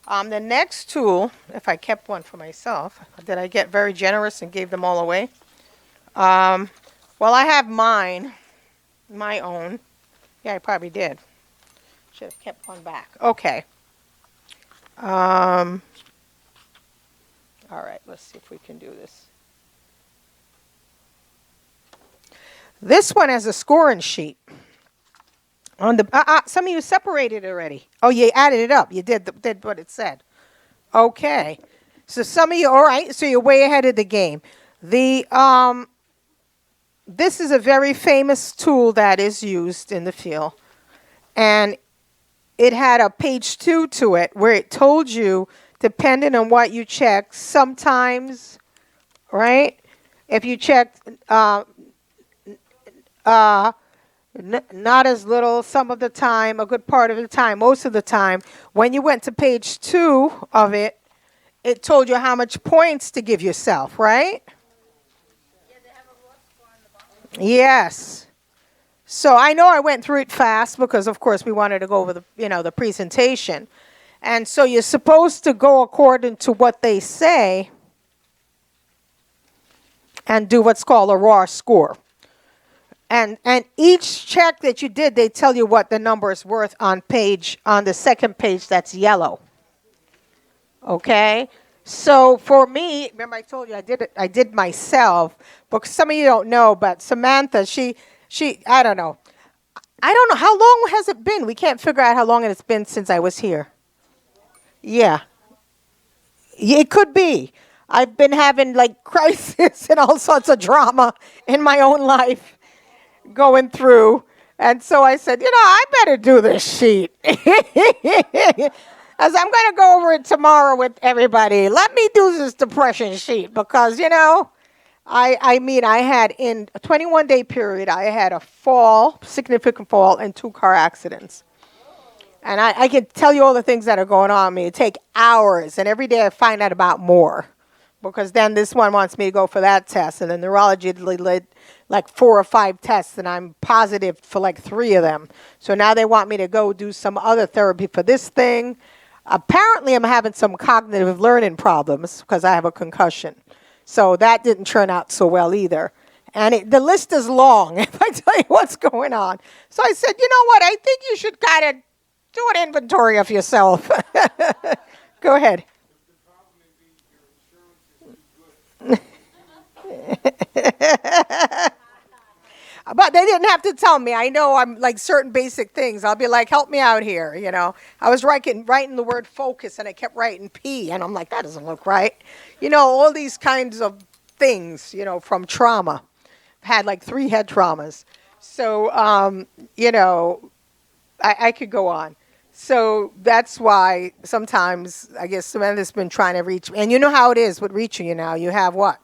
The next tool, if I kept one for myself, did I get very generous and gave them all away? Well, I have mine, my own. Yeah, I probably did. Should have kept one back. Okay. All right, let's see if we can do this. This one has a scoring sheet. On the some of you separated already. Oh, you added it up. You did what it said. Okay. So some of you, all right, so you're way ahead of the game. This is a very famous tool that is used in the field. And it had a page 2 to it where it told you, depending on what you checked, sometimes, right, if you checked not as little, some of the time, a good part of the time, most of the time, when you went to page 2 of it, it told you how much points to give yourself, right? Yeah, they have a raw score on the bottom. Yes. So I know I went through it fast because, of course, we wanted to go over the presentation. And so you're supposed to go according to what they say and do what's called a raw score. And each check that you did, they tell you what the number is worth on the second page that's yellow. Okay? So for me, remember I told you I did myself, but some of you don't know, but Samantha, she I don't know. How long has it been? We can't figure out how long it's been since I was here. Yeah. It could be. I've been having like crisis and all sorts of drama in my own life going through. And so I said, I better do this sheet. As I'm going to go over it tomorrow with everybody. Let me do this depression sheet because, I mean, I had in a 21-day period, I had a fall, significant fall, and 2 car accidents. And I can tell you all the things that are going on with me. It take hours, and every day I find out about more. Because then this one wants me to go for that test, and the neurology did like 4 or 5 tests, and I'm positive for like 3 of them. So now they want me to go do some other therapy for this thing. Apparently, I'm having some cognitive learning problems because I have a concussion. So that didn't turn out so well either. And the list is long if I tell you what's going on. So I said, you know what? I think you should kind of do an inventory of yourself. Go ahead. But they didn't have to tell me. I know I'm like certain basic things. I'll be like, help me out here, I was writing the word focus, and I kept writing P, and I'm like, that doesn't look right. All these kinds of things, from trauma. I've had like 3 head traumas. So, I could go on. So that's why sometimes, I guess Samantha's been trying to reach me. And you know how it is with reaching you now. You have what?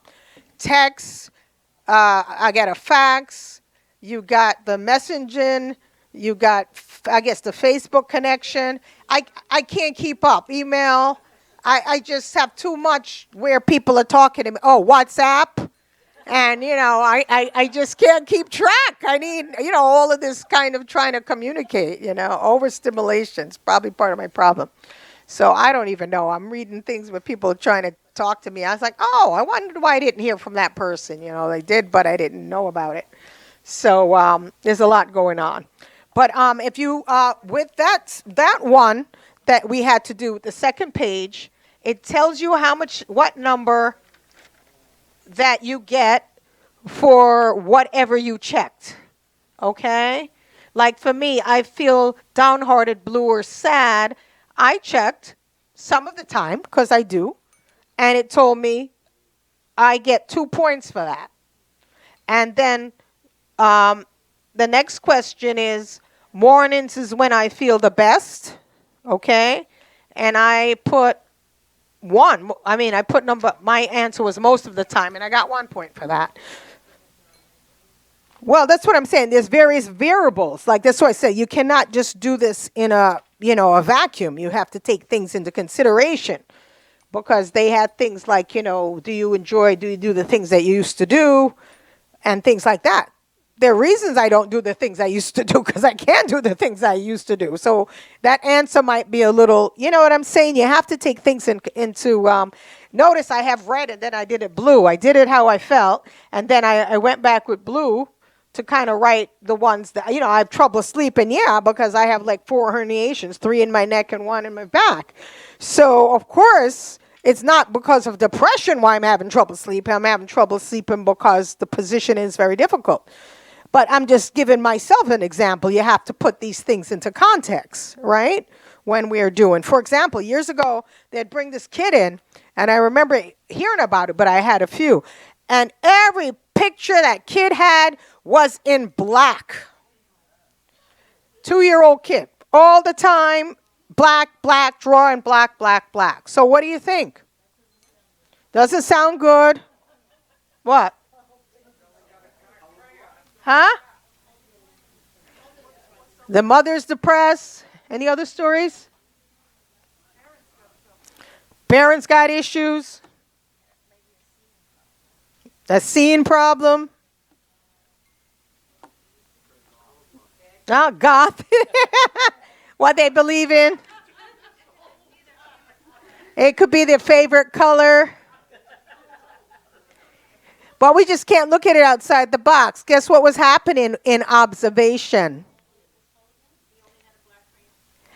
Text, I got a fax, you got the messaging, you got, I guess, the Facebook connection. I can't keep up. Email, I just have too much where people are talking to me. Oh, WhatsApp. And, I just can't keep track. I need, all of this kind of trying to communicate, overstimulation is probably part of my problem. So I don't even know. I'm reading things where people are trying to talk to me. I was like, oh, I wondered why I didn't hear from that person. They did, but I didn't know about it. So there's a lot going on. But if you, with that one that we had to do, the second page, it tells you what number that you get for whatever you checked. Okay? Like for me, I feel downhearted, blue, or sad. I checked some of the time, because I do, and it told me I get 2 points for that. And then the next question is, mornings is when I feel the best, okay? And I put 1. My answer was most of the time, and I got 1 point for that. Well, that's what I'm saying. There's various variables. Like that's what I said. You cannot just do this in a vacuum. You have to take things into consideration, because they had things like, do you do the things that you used to do, and things like that. There are reasons I don't do the things I used to do, because I can't do the things I used to do. So that answer might be a little, you know what I'm saying? You have to take things into notice I have red, and then I did it blue. I did it how I felt, and then I went back with blue to kind of write the ones that, I have trouble sleeping, because I have like 4 herniations, 3 in my neck and 1 in my back. So, of course, it's not because of depression why I'm having trouble sleeping. I'm having trouble sleeping because the position is very difficult. But I'm just giving myself an example. You have to put these things into context, right? When we are doing. For example, years ago, they'd bring this kid in, and I remember hearing about it, but I had a few. And every picture that kid had was in black. 2-year-old kid. All the time, black, drawing black. So what do you think? Doesn't sound good. What? Huh? The mother's depressed. Any other stories? Parents got issues. A seeing problem. Oh, goth. What they believe in. It could be their favorite color. But we just can't look at it outside the box. Guess what was happening in observation?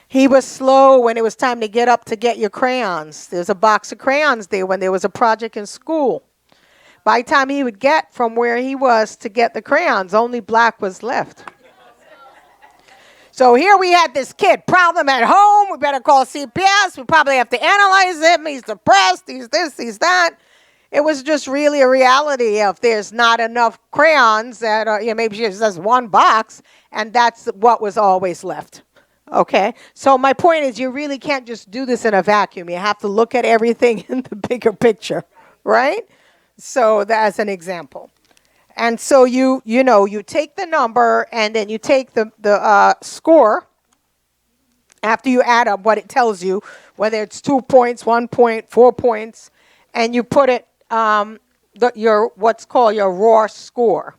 He was slow when it was time to get up to get your crayons. There's a box of crayons there when there was a project in school. By the time he would get from where he was to get the crayons, only black was left. So here we had this kid, problem at home. We better call CPS. We probably have to analyze him. He's depressed. He's this, he's that. It was just really a reality of there's not enough crayons that, maybe she just has 1 box, and that's what was always left. Okay, so my point is you really can't just do this in a vacuum. You have to look at everything in the bigger picture, right? So that's an example. And so you take the number and then you take the score after you add up what it tells you, whether it's 2 points, 1 point, 4 points, and you put it your what's called your raw score.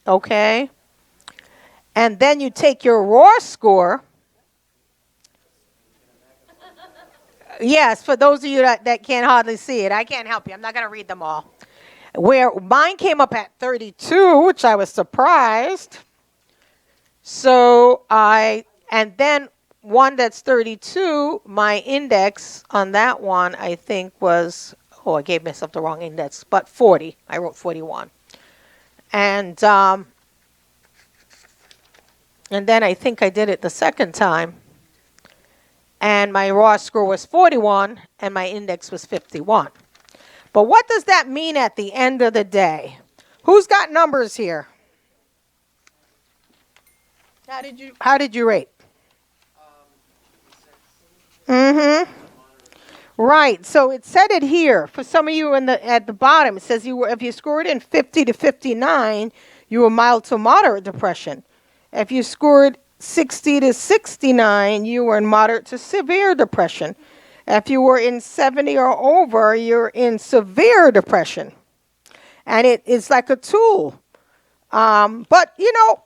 Okay? And then you take your raw score. Yes, for those of you that can't hardly see it, I can't help you. I'm not going to read them all. Where mine came up at 32, which I was surprised. So and then one that's 32, my index on that one, I think was, I gave myself the wrong index, but 40. I wrote 41. And then I think I did it the second time. And my raw score was 41, and my index was 51. But what does that mean at the end of the day? Who's got numbers here? How did you rate? Mm-hmm. Right. So it said it here. For some of you at the bottom, it says if you scored in 50 to 59, you were mild to moderate depression. If you scored 60 to 69, you were in moderate to severe depression. If you were in 70 or over, you're in severe depression. And it's like a tool. But the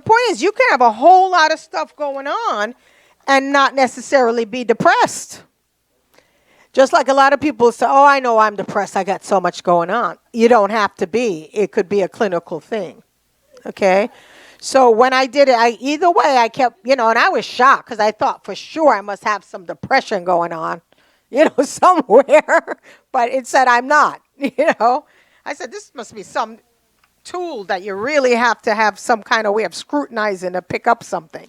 point is you can have a whole lot of stuff going on and not necessarily be depressed. Just like a lot of people say, oh, I know I'm depressed. I got so much going on. You don't have to be. It could be a clinical thing. Okay? So when I did it, either way, I kept, and I was shocked because I thought for sure I must have some depression going on, somewhere. But it said I'm not, I said, this must be some tool that you really have to have some kind of way of scrutinizing to pick up something.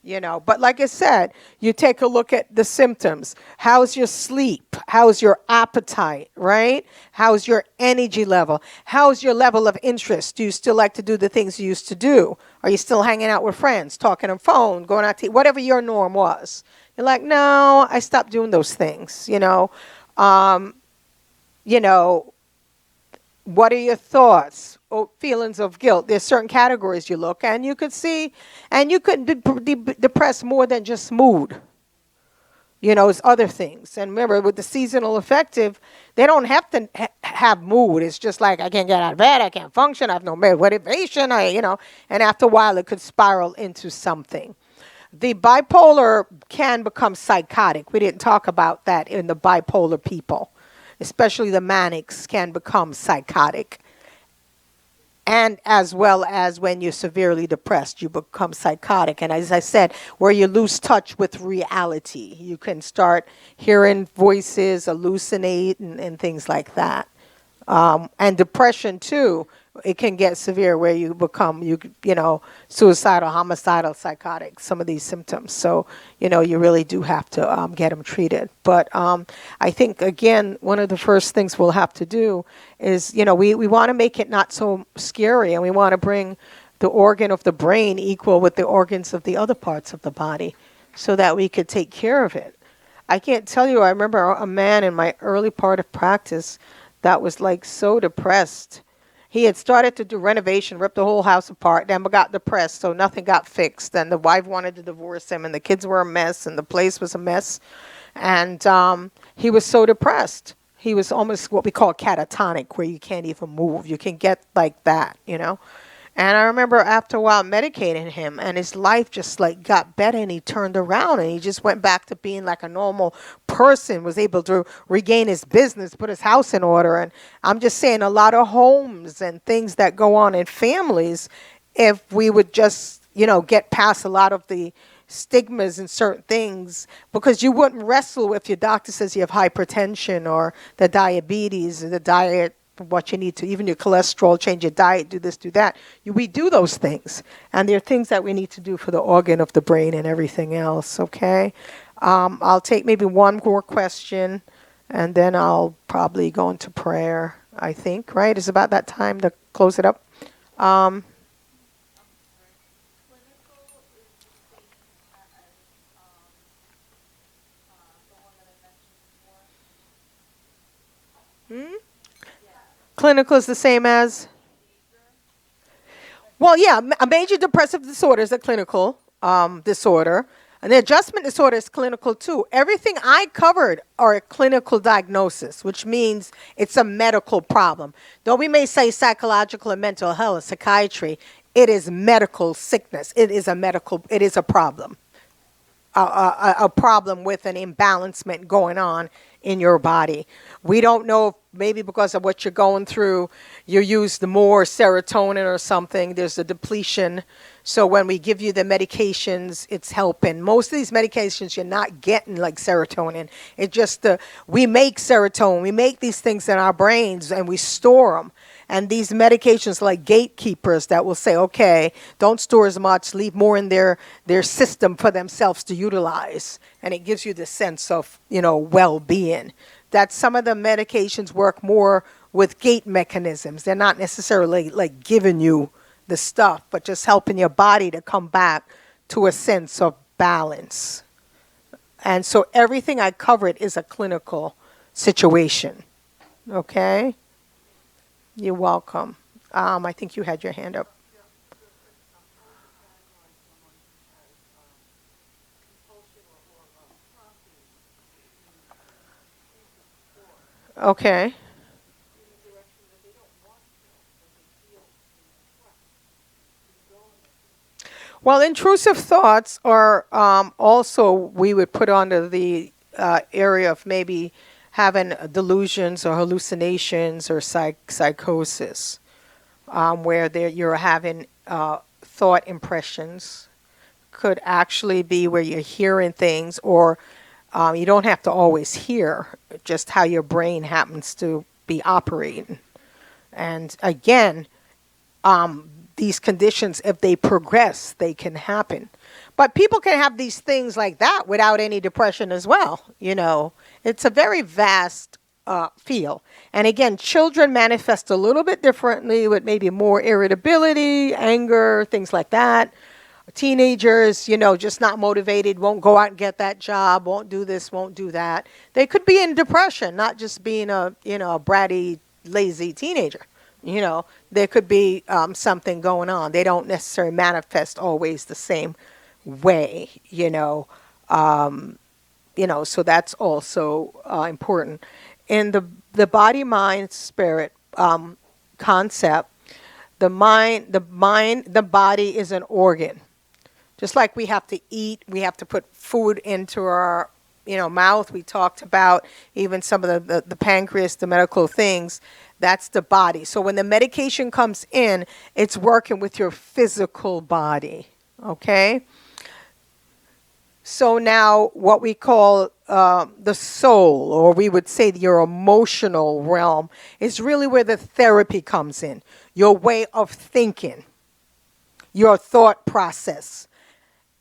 But like I said, you take a look at the symptoms. How's your sleep? How's your appetite, right? How's your energy level? How's your level of interest? Do you still like to do the things you used to do? Are you still hanging out with friends, talking on phone, going out to eat, whatever your norm was? You're like, no, I stopped doing those things, What are your thoughts or feelings of guilt? There's certain categories you look and you could see, and you could be depressed more than just mood. It's other things. And remember, with the seasonal affective, they don't have to have mood. It's just like, I can't get out of bed, I can't function, I have no motivation, and after a while it could spiral into something. The bipolar can become psychotic. We didn't talk about that in the bipolar people. Especially the manics can become psychotic. And as well as when you're severely depressed, you become psychotic. And as I said, where you lose touch with reality, you can start hearing voices, hallucinate, and things like that. And depression, too, it can get severe where you become, suicidal, homicidal, psychotic, some of these symptoms. So, you really do have to get them treated. But I think, again, one of the first things we'll have to do is, we want to make it not so scary, and we want to bring the organ of the brain equal with the organs of the other parts of the body so that we could take care of it. I can't tell you, I remember a man in my early part of practice that was like so depressed. He had started to do renovation, ripped the whole house apart, then got depressed, so nothing got fixed. And the wife wanted to divorce him, and the kids were a mess, and the place was a mess. And he was so depressed. He was almost what we call catatonic, where you can't even move. You can get like that, And I remember after a while medicating him, and his life just like got better, and he turned around, and he just went back to being like a normal person, was able to regain his business, put his house in order. And I'm just saying, a lot of homes and things that go on in families, if we would just, get past a lot of the stigmas and certain things, because you wouldn't wrestle if your doctor says you have hypertension or the diabetes or the diet, what you need to, even your cholesterol, change your diet, do this, do that. We do those things. And there are things that we need to do for the organ of the brain and everything else, okay? I'll take maybe one more question, and then I'll probably go into prayer, I think, right? It's about that time to close it up. Clinical Clinical is the same as? Well, yeah, a major depressive disorder is a clinical disorder. And the adjustment disorder is clinical too. Everything I covered are a clinical diagnosis, which means it's a medical problem. Though we may say psychological and mental health, psychiatry, it is medical sickness. It is a problem. A problem with an imbalancement going on in your body. We don't know if maybe because of what you're going through, you use the more serotonin or something. There's a depletion. So when we give you the medications, it's helping. Most of these medications, you're not getting like serotonin. It just, we make serotonin. We make these things in our brains and we store them. And these medications are like gatekeepers that will say, okay, don't store as much, leave more in their system for themselves to utilize. And it gives you the sense of, well-being. That some of the medications work more with gate mechanisms. They're not necessarily like giving you the stuff, but just helping your body to come back to a sense of balance. And so everything I covered is a clinical situation. Okay? You're welcome. I think you had your hand up. Okay. Well, intrusive thoughts are also, we would put under the area of maybe having delusions or hallucinations or psychosis, where you're having thought impressions. Could actually be where you're hearing things, or you don't have to always hear, just how your brain happens to be operating. And again, these conditions, if they progress, they can happen. But people can have these things like that without any depression as well. It's a very vast field. And again, children manifest a little bit differently with maybe more irritability, anger, things like that. Teenagers, just not motivated, won't go out and get that job, won't do this, won't do that. They could be in depression, not just being a bratty, lazy teenager. There could be something going on. They don't necessarily manifest always the same way, so that's also important. In the body, mind, spirit concept, the body is an organ. Just like we have to eat, we have to put food into our mouth. We talked about even some of the pancreas, the medical things. That's the body. So when the medication comes in, it's working with your physical body. Okay? So now what we call the soul, or we would say your emotional realm, is really where the therapy comes in. Your way of thinking, your thought process,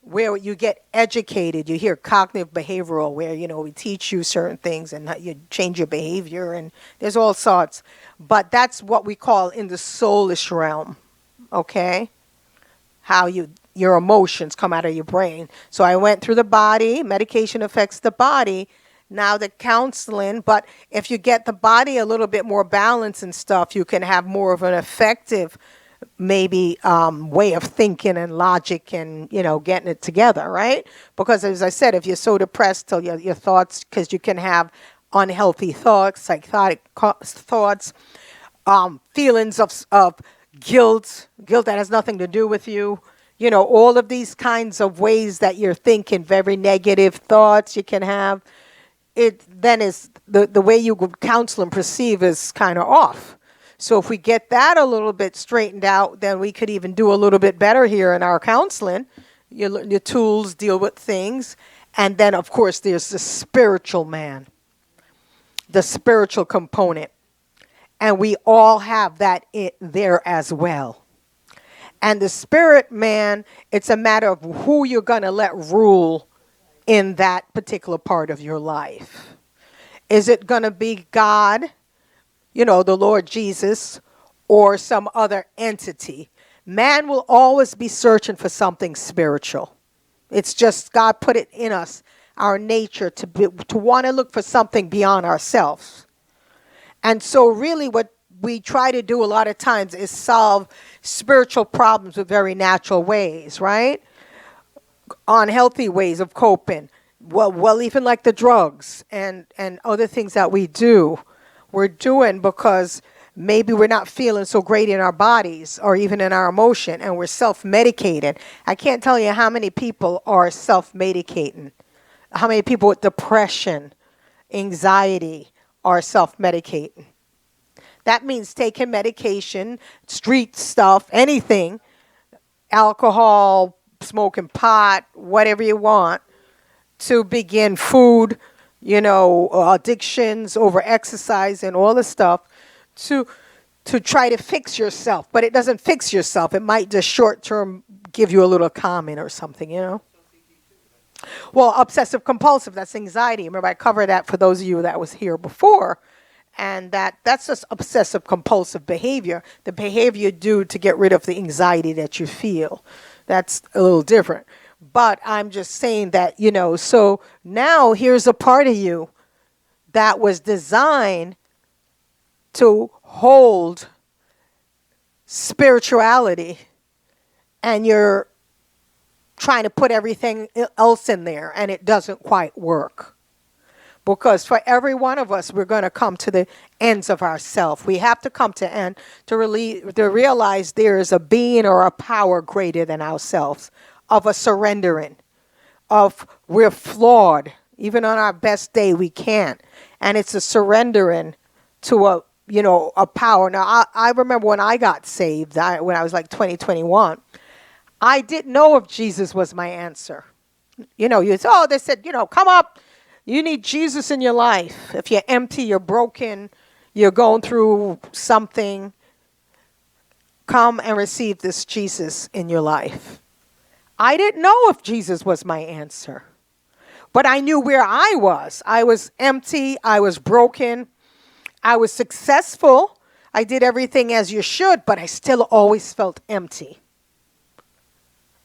where you get educated. You hear cognitive behavioral, where, we teach you certain things and you change your behavior, and there's all sorts. But that's what we call in the soulish realm, okay? How your emotions come out of your brain. So I went through the body. Medication affects the body. Now the counseling, but if you get the body a little bit more balanced and stuff, you can have more of an effective maybe way of thinking and logic and, getting it together, right? Because as I said, if you're so depressed till your thoughts, because you can have unhealthy thoughts, psychotic thoughts, feelings of guilt that has nothing to do with you, all of these kinds of ways that you're thinking, very negative thoughts you can have, it then is the way you counsel and perceive is kind of off. So if we get that a little bit straightened out, then we could even do a little bit better here in our counseling. Your tools deal with things. And then, of course, there's the spiritual man, the spiritual component. And we all have that there as well. And the spirit man, it's a matter of who you're going to let rule in that particular part of your life. Is it going to be God, the Lord Jesus, or some other entity? Man will always be searching for something spiritual. It's just God put it in us, our nature, to want to look for something beyond ourselves. And so really what we try to do a lot of times is solve spiritual problems with very natural ways, right? Unhealthy ways of coping. Well, even like the drugs and other things that we do, we're doing because maybe we're not feeling so great in our bodies or even in our emotion, and we're self-medicating. I can't tell you how many people are self-medicating. How many people with depression, anxiety are self-medicating. That means taking medication, street stuff, anything, alcohol, smoking pot, whatever you want, to begin food, addictions, over exercise and all the stuff to try to fix yourself. But it doesn't fix yourself. It might just short-term give you a little calming or something. Well, obsessive compulsive, that's anxiety. Remember, I covered that for those of you that was here before. And that's just obsessive compulsive behavior, the behavior you do to get rid of the anxiety that you feel. That's a little different. But I'm just saying that, so now here's a part of you that was designed to hold spirituality, and you're trying to put everything else in there, and it doesn't quite work. Because for every one of us, we're going to come to the ends of ourself. We have to come to realize there is a being or a power greater than ourselves, of a surrendering, of we're flawed. Even on our best day, we can't. And it's a surrendering to a power. Now, I remember when I got saved, when I was like 20, 21, I didn't know if Jesus was my answer. They said, come up. You need Jesus in your life. If you're empty, you're broken, you're going through something, come and receive this Jesus in your life. I didn't know if Jesus was my answer, but I knew where I was. I was empty. I was broken. I was successful. I did everything as you should, but I still always felt empty.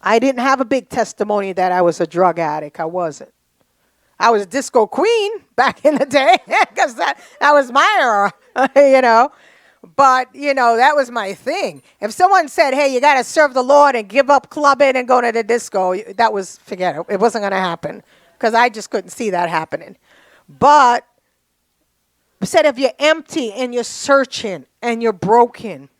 I didn't have a big testimony that I was a drug addict. I wasn't. I was a disco queen back in the day because that was my era, But, that was my thing. If someone said, hey, you got to serve the Lord and give up clubbing and go to the disco, forget it. It wasn't going to happen because I just couldn't see that happening. But I said if you're empty and you're searching and you're broken,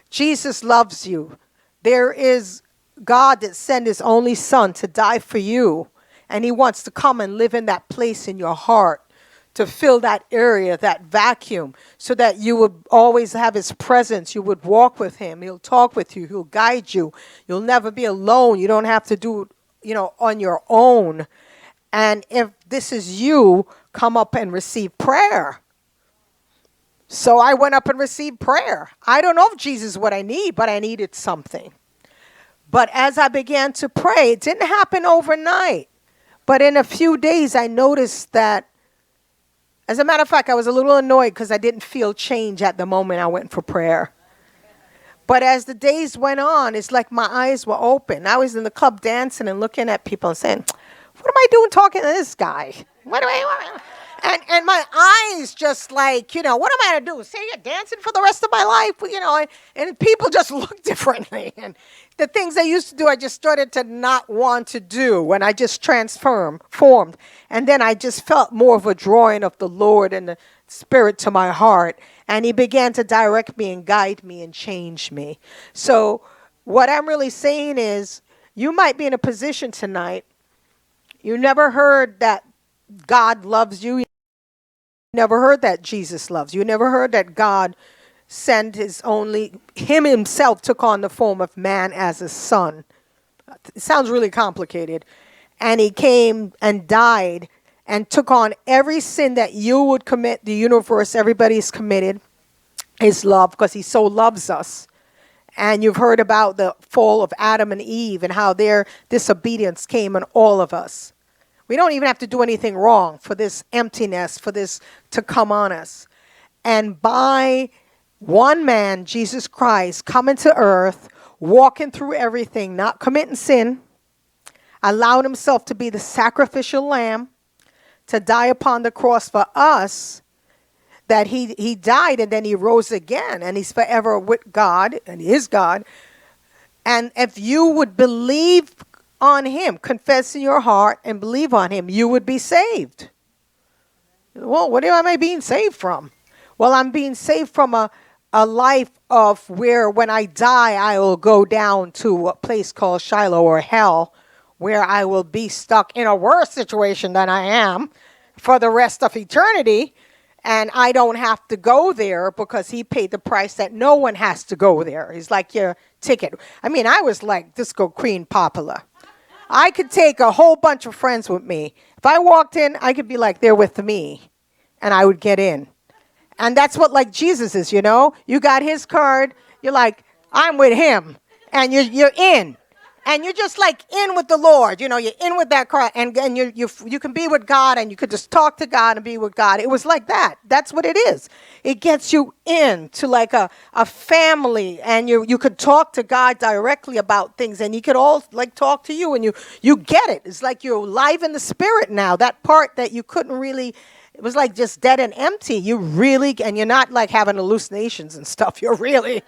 Jesus loves you. There is God that sent his only son to die for you. And he wants to come and live in that place in your heart, to fill that area, that vacuum, so that you would always have his presence. You would walk with him. He'll talk with you. He'll guide you. You'll never be alone. You don't have to do it, on your own. And if this is you, come up and receive prayer. So I went up and received prayer. I don't know if Jesus is what I need, but I needed something. But as I began to pray, it didn't happen overnight. But in a few days, I noticed that, as a matter of fact, I was a little annoyed because I didn't feel change at the moment I went for prayer. But as the days went on, it's like my eyes were open. I was in the club dancing and looking at people and saying, what am I doing talking to this guy? And my eyes just like, what am I going to do? Say you're dancing for the rest of my life? And people just look differently. And the things I used to do, I just started to not want to do. And I just formed. And then I just felt more of a drawing of the Lord and the Spirit to my heart. And he began to direct me and guide me and change me. So what I'm really saying is, you might be in a position tonight. You never heard that God loves you. You never heard that Jesus loves you. You never heard that God sent him himself took on the form of man as a son. It sounds really complicated. And he came and died and took on every sin that you would commit, the universe, everybody's committed, his love, because he so loves us. And you've heard about the fall of Adam and Eve and how their disobedience came on all of us. We don't even have to do anything wrong for this emptiness, for this to come on us. And by one man, Jesus Christ, coming to earth, walking through everything, not committing sin, allowed himself to be the sacrificial lamb, to die upon the cross for us, that he died and then he rose again, and he's forever with God, and he is God. And if you would believe on him, confess in your heart and believe on him, you would be saved. Well, what am I being saved from? Well, I'm being saved from a life of where when I die, I will go down to a place called Shiloh or hell, where I will be stuck in a worse situation than I am for the rest of eternity. And I don't have to go there because he paid the price that no one has to go there. He's like your ticket. I mean, I was like Disco Queen popular. I could take a whole bunch of friends with me. If I walked in, I could be like, they're with me, and I would get in. And that's what like Jesus is, you know? You got his card, you're like, I'm with him, and you're in. And you're just like in with the Lord, you know, you're in with that card, and you can be with God, and you could just talk to God and be with God. It was like that. That's what it is. It gets you into like a family, and you could talk to God directly about things, and he could all like talk to you, and you get it. It's like you're alive in the spirit now. That part that you couldn't really, it was like just dead and empty. You really, and you're not like having hallucinations and stuff. You're really,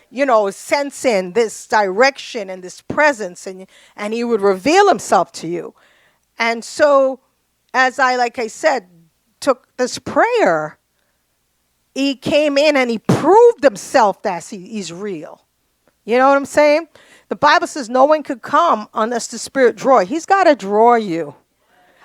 you know, sensing this direction and this presence, and he would reveal himself to you. And so, as like I said, took this prayer, he came in and he proved himself that he's real. You know what I'm saying? The Bible says no one could come unless the Spirit draw. He's got to draw you.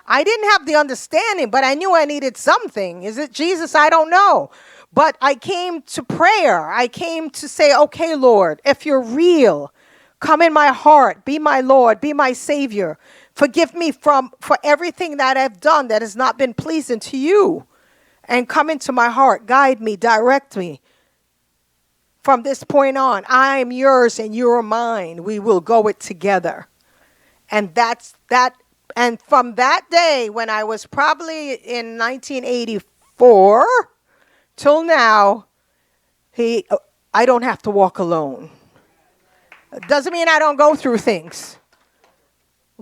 I didn't have the understanding, but I knew I needed something. Is it Jesus? I don't know. But I came to prayer. I came to say, okay, Lord, if you're real, come in my heart. Be my Lord. Be my Savior. Forgive me for everything that I've done that has not been pleasing to you. And come into my heart. Guide me. Direct me. From this point on, I am yours and you are mine. We will go it together. And that's that. And from that day, when I was probably in 1984 till now, I don't have to walk alone. Doesn't mean I don't go through things,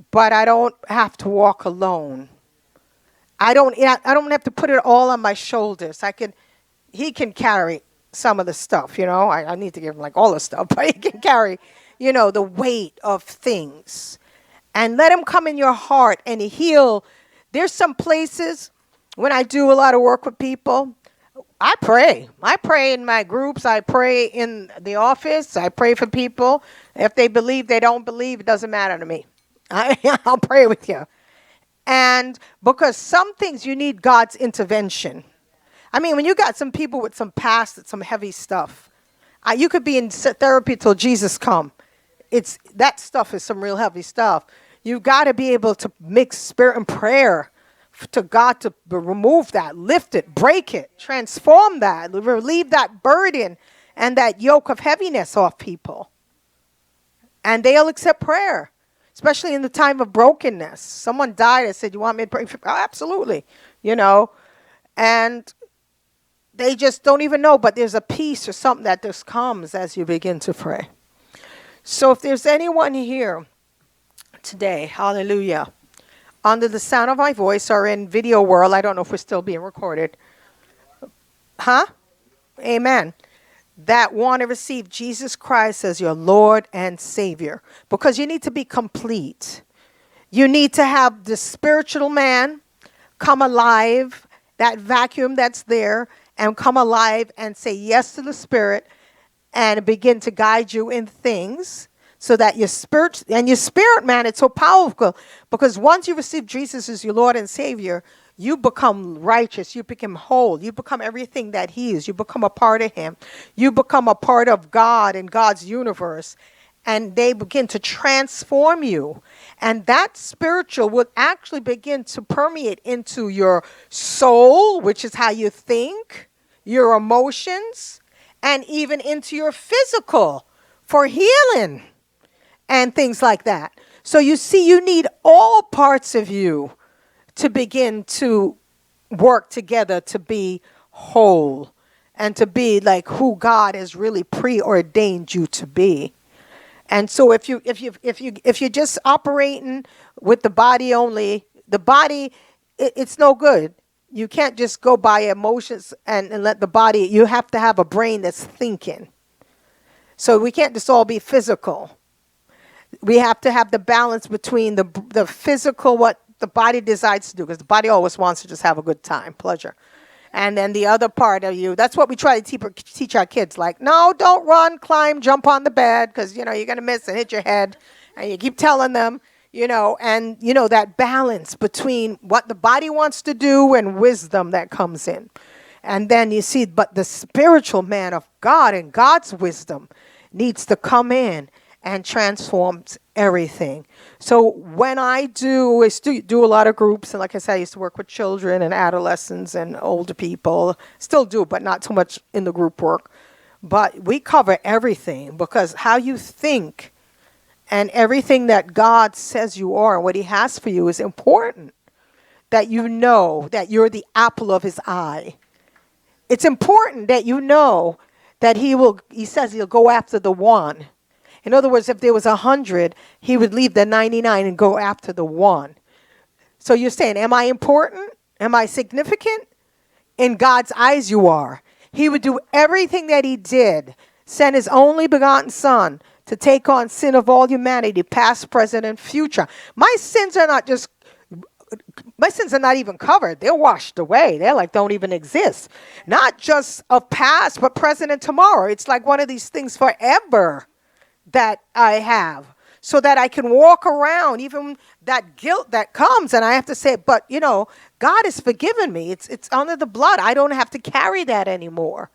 but I don't have to walk alone. I don't have to put it all on my shoulders. He can carry some of the stuff, you know. I need to give him like all the stuff, but he can carry, you know, the weight of things. And let him come in your heart and heal. There's some places when I do a lot of work with people, I pray. I pray in my groups. I pray in the office. I pray for people. If they believe, they don't believe, it doesn't matter to me. I'll pray with you. And because some things you need God's intervention. I mean, when you got some people with some past, some heavy stuff, you could be in therapy till Jesus come. That stuff is some real heavy stuff. You've got to be able to mix spirit and prayer to God to remove that, lift it, break it, transform that, relieve that burden and that yoke of heaviness off people. And they'll accept prayer, especially in the time of brokenness. Someone died and said, you want me to pray for you? Oh, absolutely, you know. And they just don't even know, but there's a peace or something that just comes as you begin to pray. So if there's anyone here today, hallelujah, under the sound of my voice or in video world, I don't know if we're still being recorded. Amen. That want to receive Jesus Christ as your Lord and Savior. Because you need to be complete. You need to have the spiritual man come alive, that vacuum that's there, and come alive and say yes to the Spirit and begin to guide you in things so that your spirit, man, it's so powerful because once you receive Jesus as your Lord and Savior, you become righteous, you become whole, you become everything that he is, you become a part of him, you become a part of God and God's universe, and they begin to transform you. And that spiritual will actually begin to permeate into your soul, which is how you think, your emotions, and even into your physical for healing and things like that. So you see, you need all parts of you to begin to work together to be whole and to be like who God has really preordained you to be. And so if you're just operating with the body only, the body, it's no good. You can't just go by emotions and let the body, you have to have a brain that's thinking. So we can't just all be physical. We have to have the balance between the physical, what the body decides to do, because the body always wants to just have a good time, pleasure. And then the other part of you, that's what we try to teach our kids. Like, no, don't run, climb, jump on the bed, because, you're going to miss and hit your head. And you keep telling them, and, that balance between what the body wants to do and wisdom that comes in. And then you see, but the spiritual man of God and God's wisdom needs to come in and transforms everything. So when I do a lot of groups, and like I said, I used to work with children and adolescents and older people, still do, but not so much in the group work. But we cover everything, because how you think and everything that God says you are and what he has for you is important. That you know that you're the apple of his eye. It's important that you know that he says he'll go after the one. In other words, if there was 100, he would leave the 99 and go after the one. So you're saying, am I important? Am I significant? In God's eyes, you are. He would do everything that he did, send his only begotten son to take on sin of all humanity, past, present, and future. My sins are not even covered. They're washed away. They're like don't even exist. Not just of past, but present and tomorrow. It's like one of these things forever that I have, so that I can walk around even that guilt that comes, and I have to say, but God has forgiven me. It's under the blood. I don't have to carry that anymore.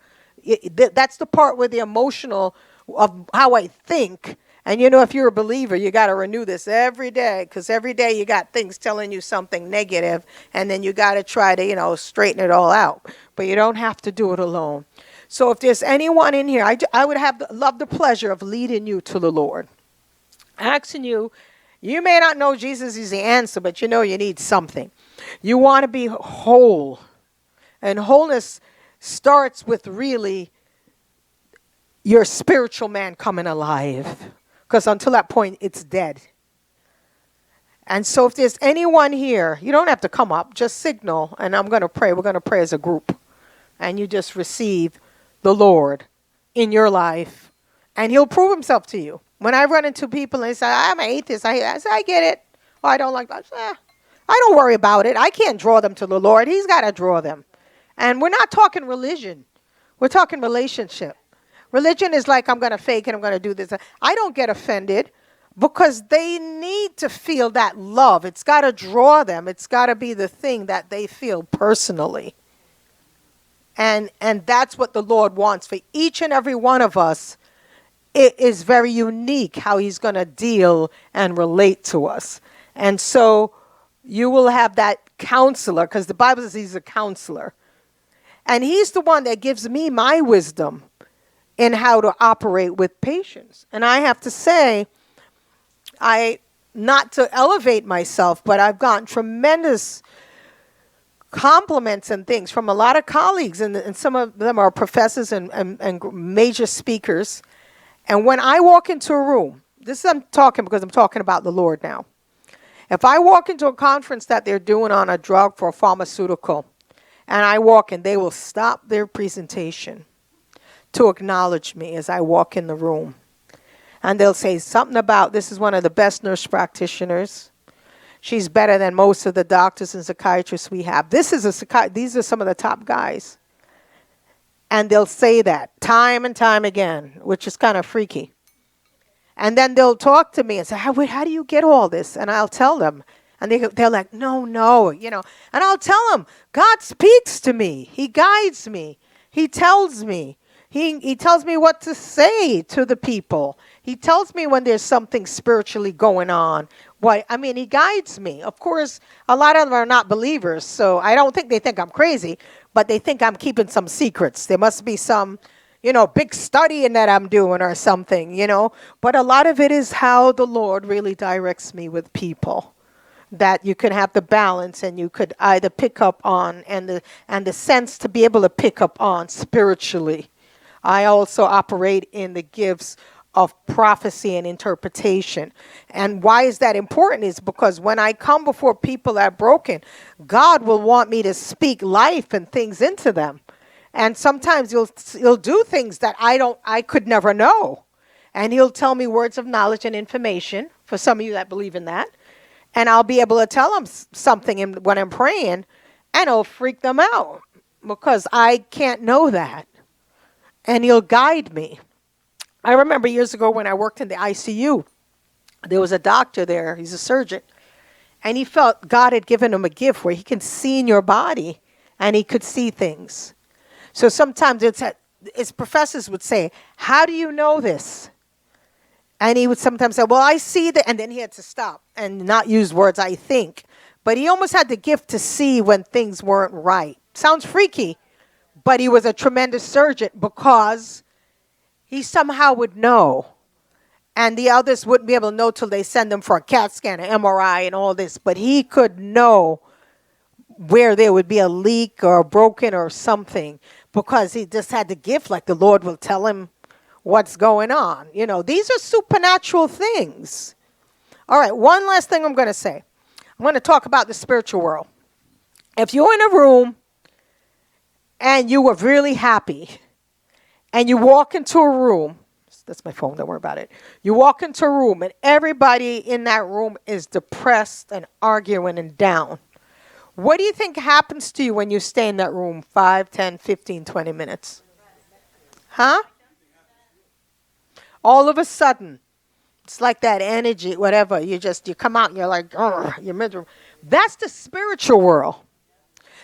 That's the part where the emotional of how I think. And if you're a believer, you got to renew this every day, because every day you got things telling you something negative, and then you got to try to straighten it all out. But you don't have to do it alone. So if there's anyone in here, I would love the pleasure of leading you to the Lord. Asking you, you may not know Jesus is the answer, but you need something. You want to be whole. And wholeness starts with really your spiritual man coming alive. Because until that point, it's dead. And so if there's anyone here, you don't have to come up, just signal, and I'm going to pray. We're going to pray as a group. And you just receive the Lord in your life, and he'll prove himself to you. When I run into people and they say, I'm an atheist, I say, I get it. Oh, I don't like that. I don't worry about it. I can't draw them to the Lord. He's got to draw them. And we're not talking religion. We're talking relationship. Religion is like, I'm going to fake it, I'm going to do this. I don't get offended, because they need to feel that love. It's got to draw them. It's got to be the thing that they feel personally. And that's what the Lord wants for each and every one of us. It is very unique how he's going to deal and relate to us. And so you will have that counselor, because the Bible says he's a counselor. And he's the one that gives me my wisdom in how to operate with patients. And I have to say, not to elevate myself, but I've gotten tremendous compliments and things from a lot of colleagues, and some of them are professors and major speakers. And when I walk into a room, I'm talking because I'm talking about the Lord now. If I walk into a conference that they're doing on a drug for a pharmaceutical, and I walk in, they will stop their presentation to acknowledge me as I walk in the room. And they'll say something about, this is one of the best nurse practitioners. She's better than most of the doctors and psychiatrists we have. These are some of the top guys. And they'll say that time and time again, which is kind of freaky. And then they'll talk to me and say, how do you get all this? And I'll tell them. And they're like, no. And I'll tell them, God speaks to me. He guides me. He tells me. He tells me what to say to the people. He tells me when there's something spiritually going on. He guides me. Of course, a lot of them are not believers, so I don't think they think I'm crazy, but they think I'm keeping some secrets. There must be some, big studying that I'm doing or something, But a lot of it is how the Lord really directs me with people. That you can have the balance, and you could either pick up on and the sense to be able to pick up on spiritually. I also operate in the gifts of prophecy and interpretation. And why is that important is because when I come before people that are broken, God will want me to speak life and things into them. And sometimes he'll do things that I could never know. And he'll tell me words of knowledge and information, for some of you that believe in that. And I'll be able to tell them something when I'm praying, and it'll freak them out because I can't know that. And he'll guide me. I remember years ago when I worked in the ICU, there was a doctor there, he's a surgeon, and he felt God had given him a gift where he can see in your body and he could see things. So sometimes his professors would say, how do you know this? And he would sometimes say, well, I see that. And then he had to stop and not use words, I think. But he almost had the gift to see when things weren't right. Sounds freaky, but he was a tremendous surgeon because he somehow would know. And the others wouldn't be able to know till they send them for a CAT scan, an MRI, and all this. But he could know where there would be a leak or broken or something because he just had the gift, like the Lord will tell him what's going on. You know, these are supernatural things. All right, one last thing I'm going to say. I'm going to talk about the spiritual world. If you're in a room and you were really happy and you walk into a room, that's my phone, don't worry about it. You walk into a room and everybody in that room is depressed and arguing and down. What do you think happens to you when you stay in that room 5, 10, 15, 20 minutes? Huh? All of a sudden, it's like that energy, whatever. You come out and you're like, oh, you're miserable. That's the spiritual world.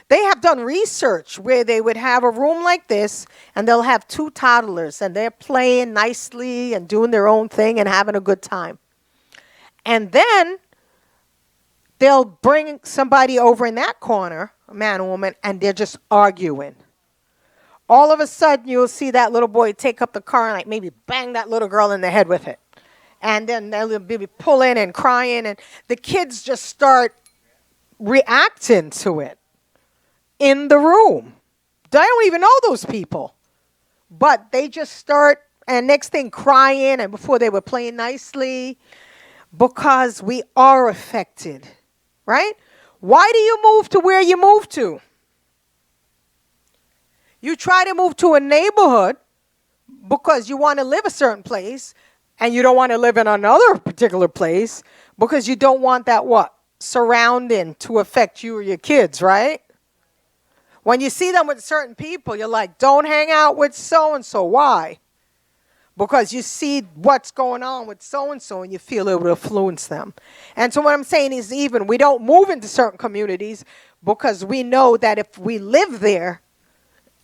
They have done research where they would have a room like this and they'll have 2 toddlers and they're playing nicely and doing their own thing and having a good time. And then they'll bring somebody over in that corner, a man or woman, and they're just arguing. All of a sudden, you'll see that little boy take up the car and like maybe bang that little girl in the head with it. And then they'll be pulling and crying, and the kids just start reacting to it in the room. I don't even know those people. But they just start, and next thing, crying, and before they were playing nicely, because we are affected, right? Why do you move to where you move to? You try to move to a neighborhood because you want to live a certain place and you don't want to live in another particular place because you don't want that what? Surrounding to affect you or your kids, right? When you see them with certain people, you're like, don't hang out with so-and-so. Why? Because you see what's going on with so-and-so and you feel it will influence them. And so what I'm saying is even we don't move into certain communities because we know that if we live there,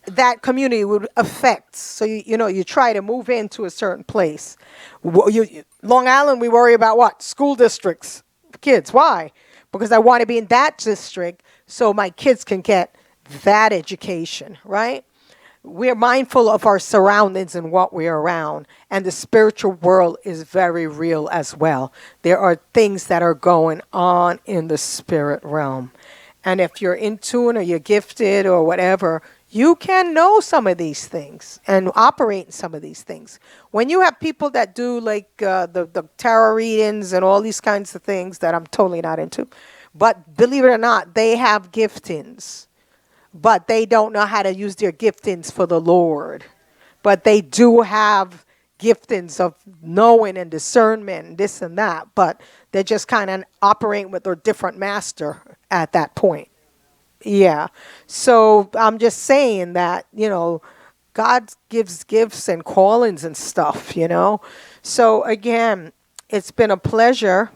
that community would affect. So, you try to move into a certain place. Long Island, we worry about what? School districts, kids. Why? Because I want to be in that district so my kids can get that education, right? We're mindful of our surroundings and what we're around. And the spiritual world is very real as well. There are things that are going on in the spirit realm. And if you're in tune or you're gifted or whatever, you can know some of these things and operate in some of these things. When you have people that do like the tarot readings and all these kinds of things that I'm totally not into, but believe it or not, they have giftings, but they don't know how to use their giftings for the Lord. But they do have giftings of knowing and discernment and this and that, but they're just kind of operating with their different master at that point. Yeah. So I'm just saying that, God gives gifts and callings and stuff, So again, it's been a pleasure.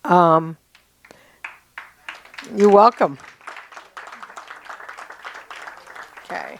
You're welcome. Okay.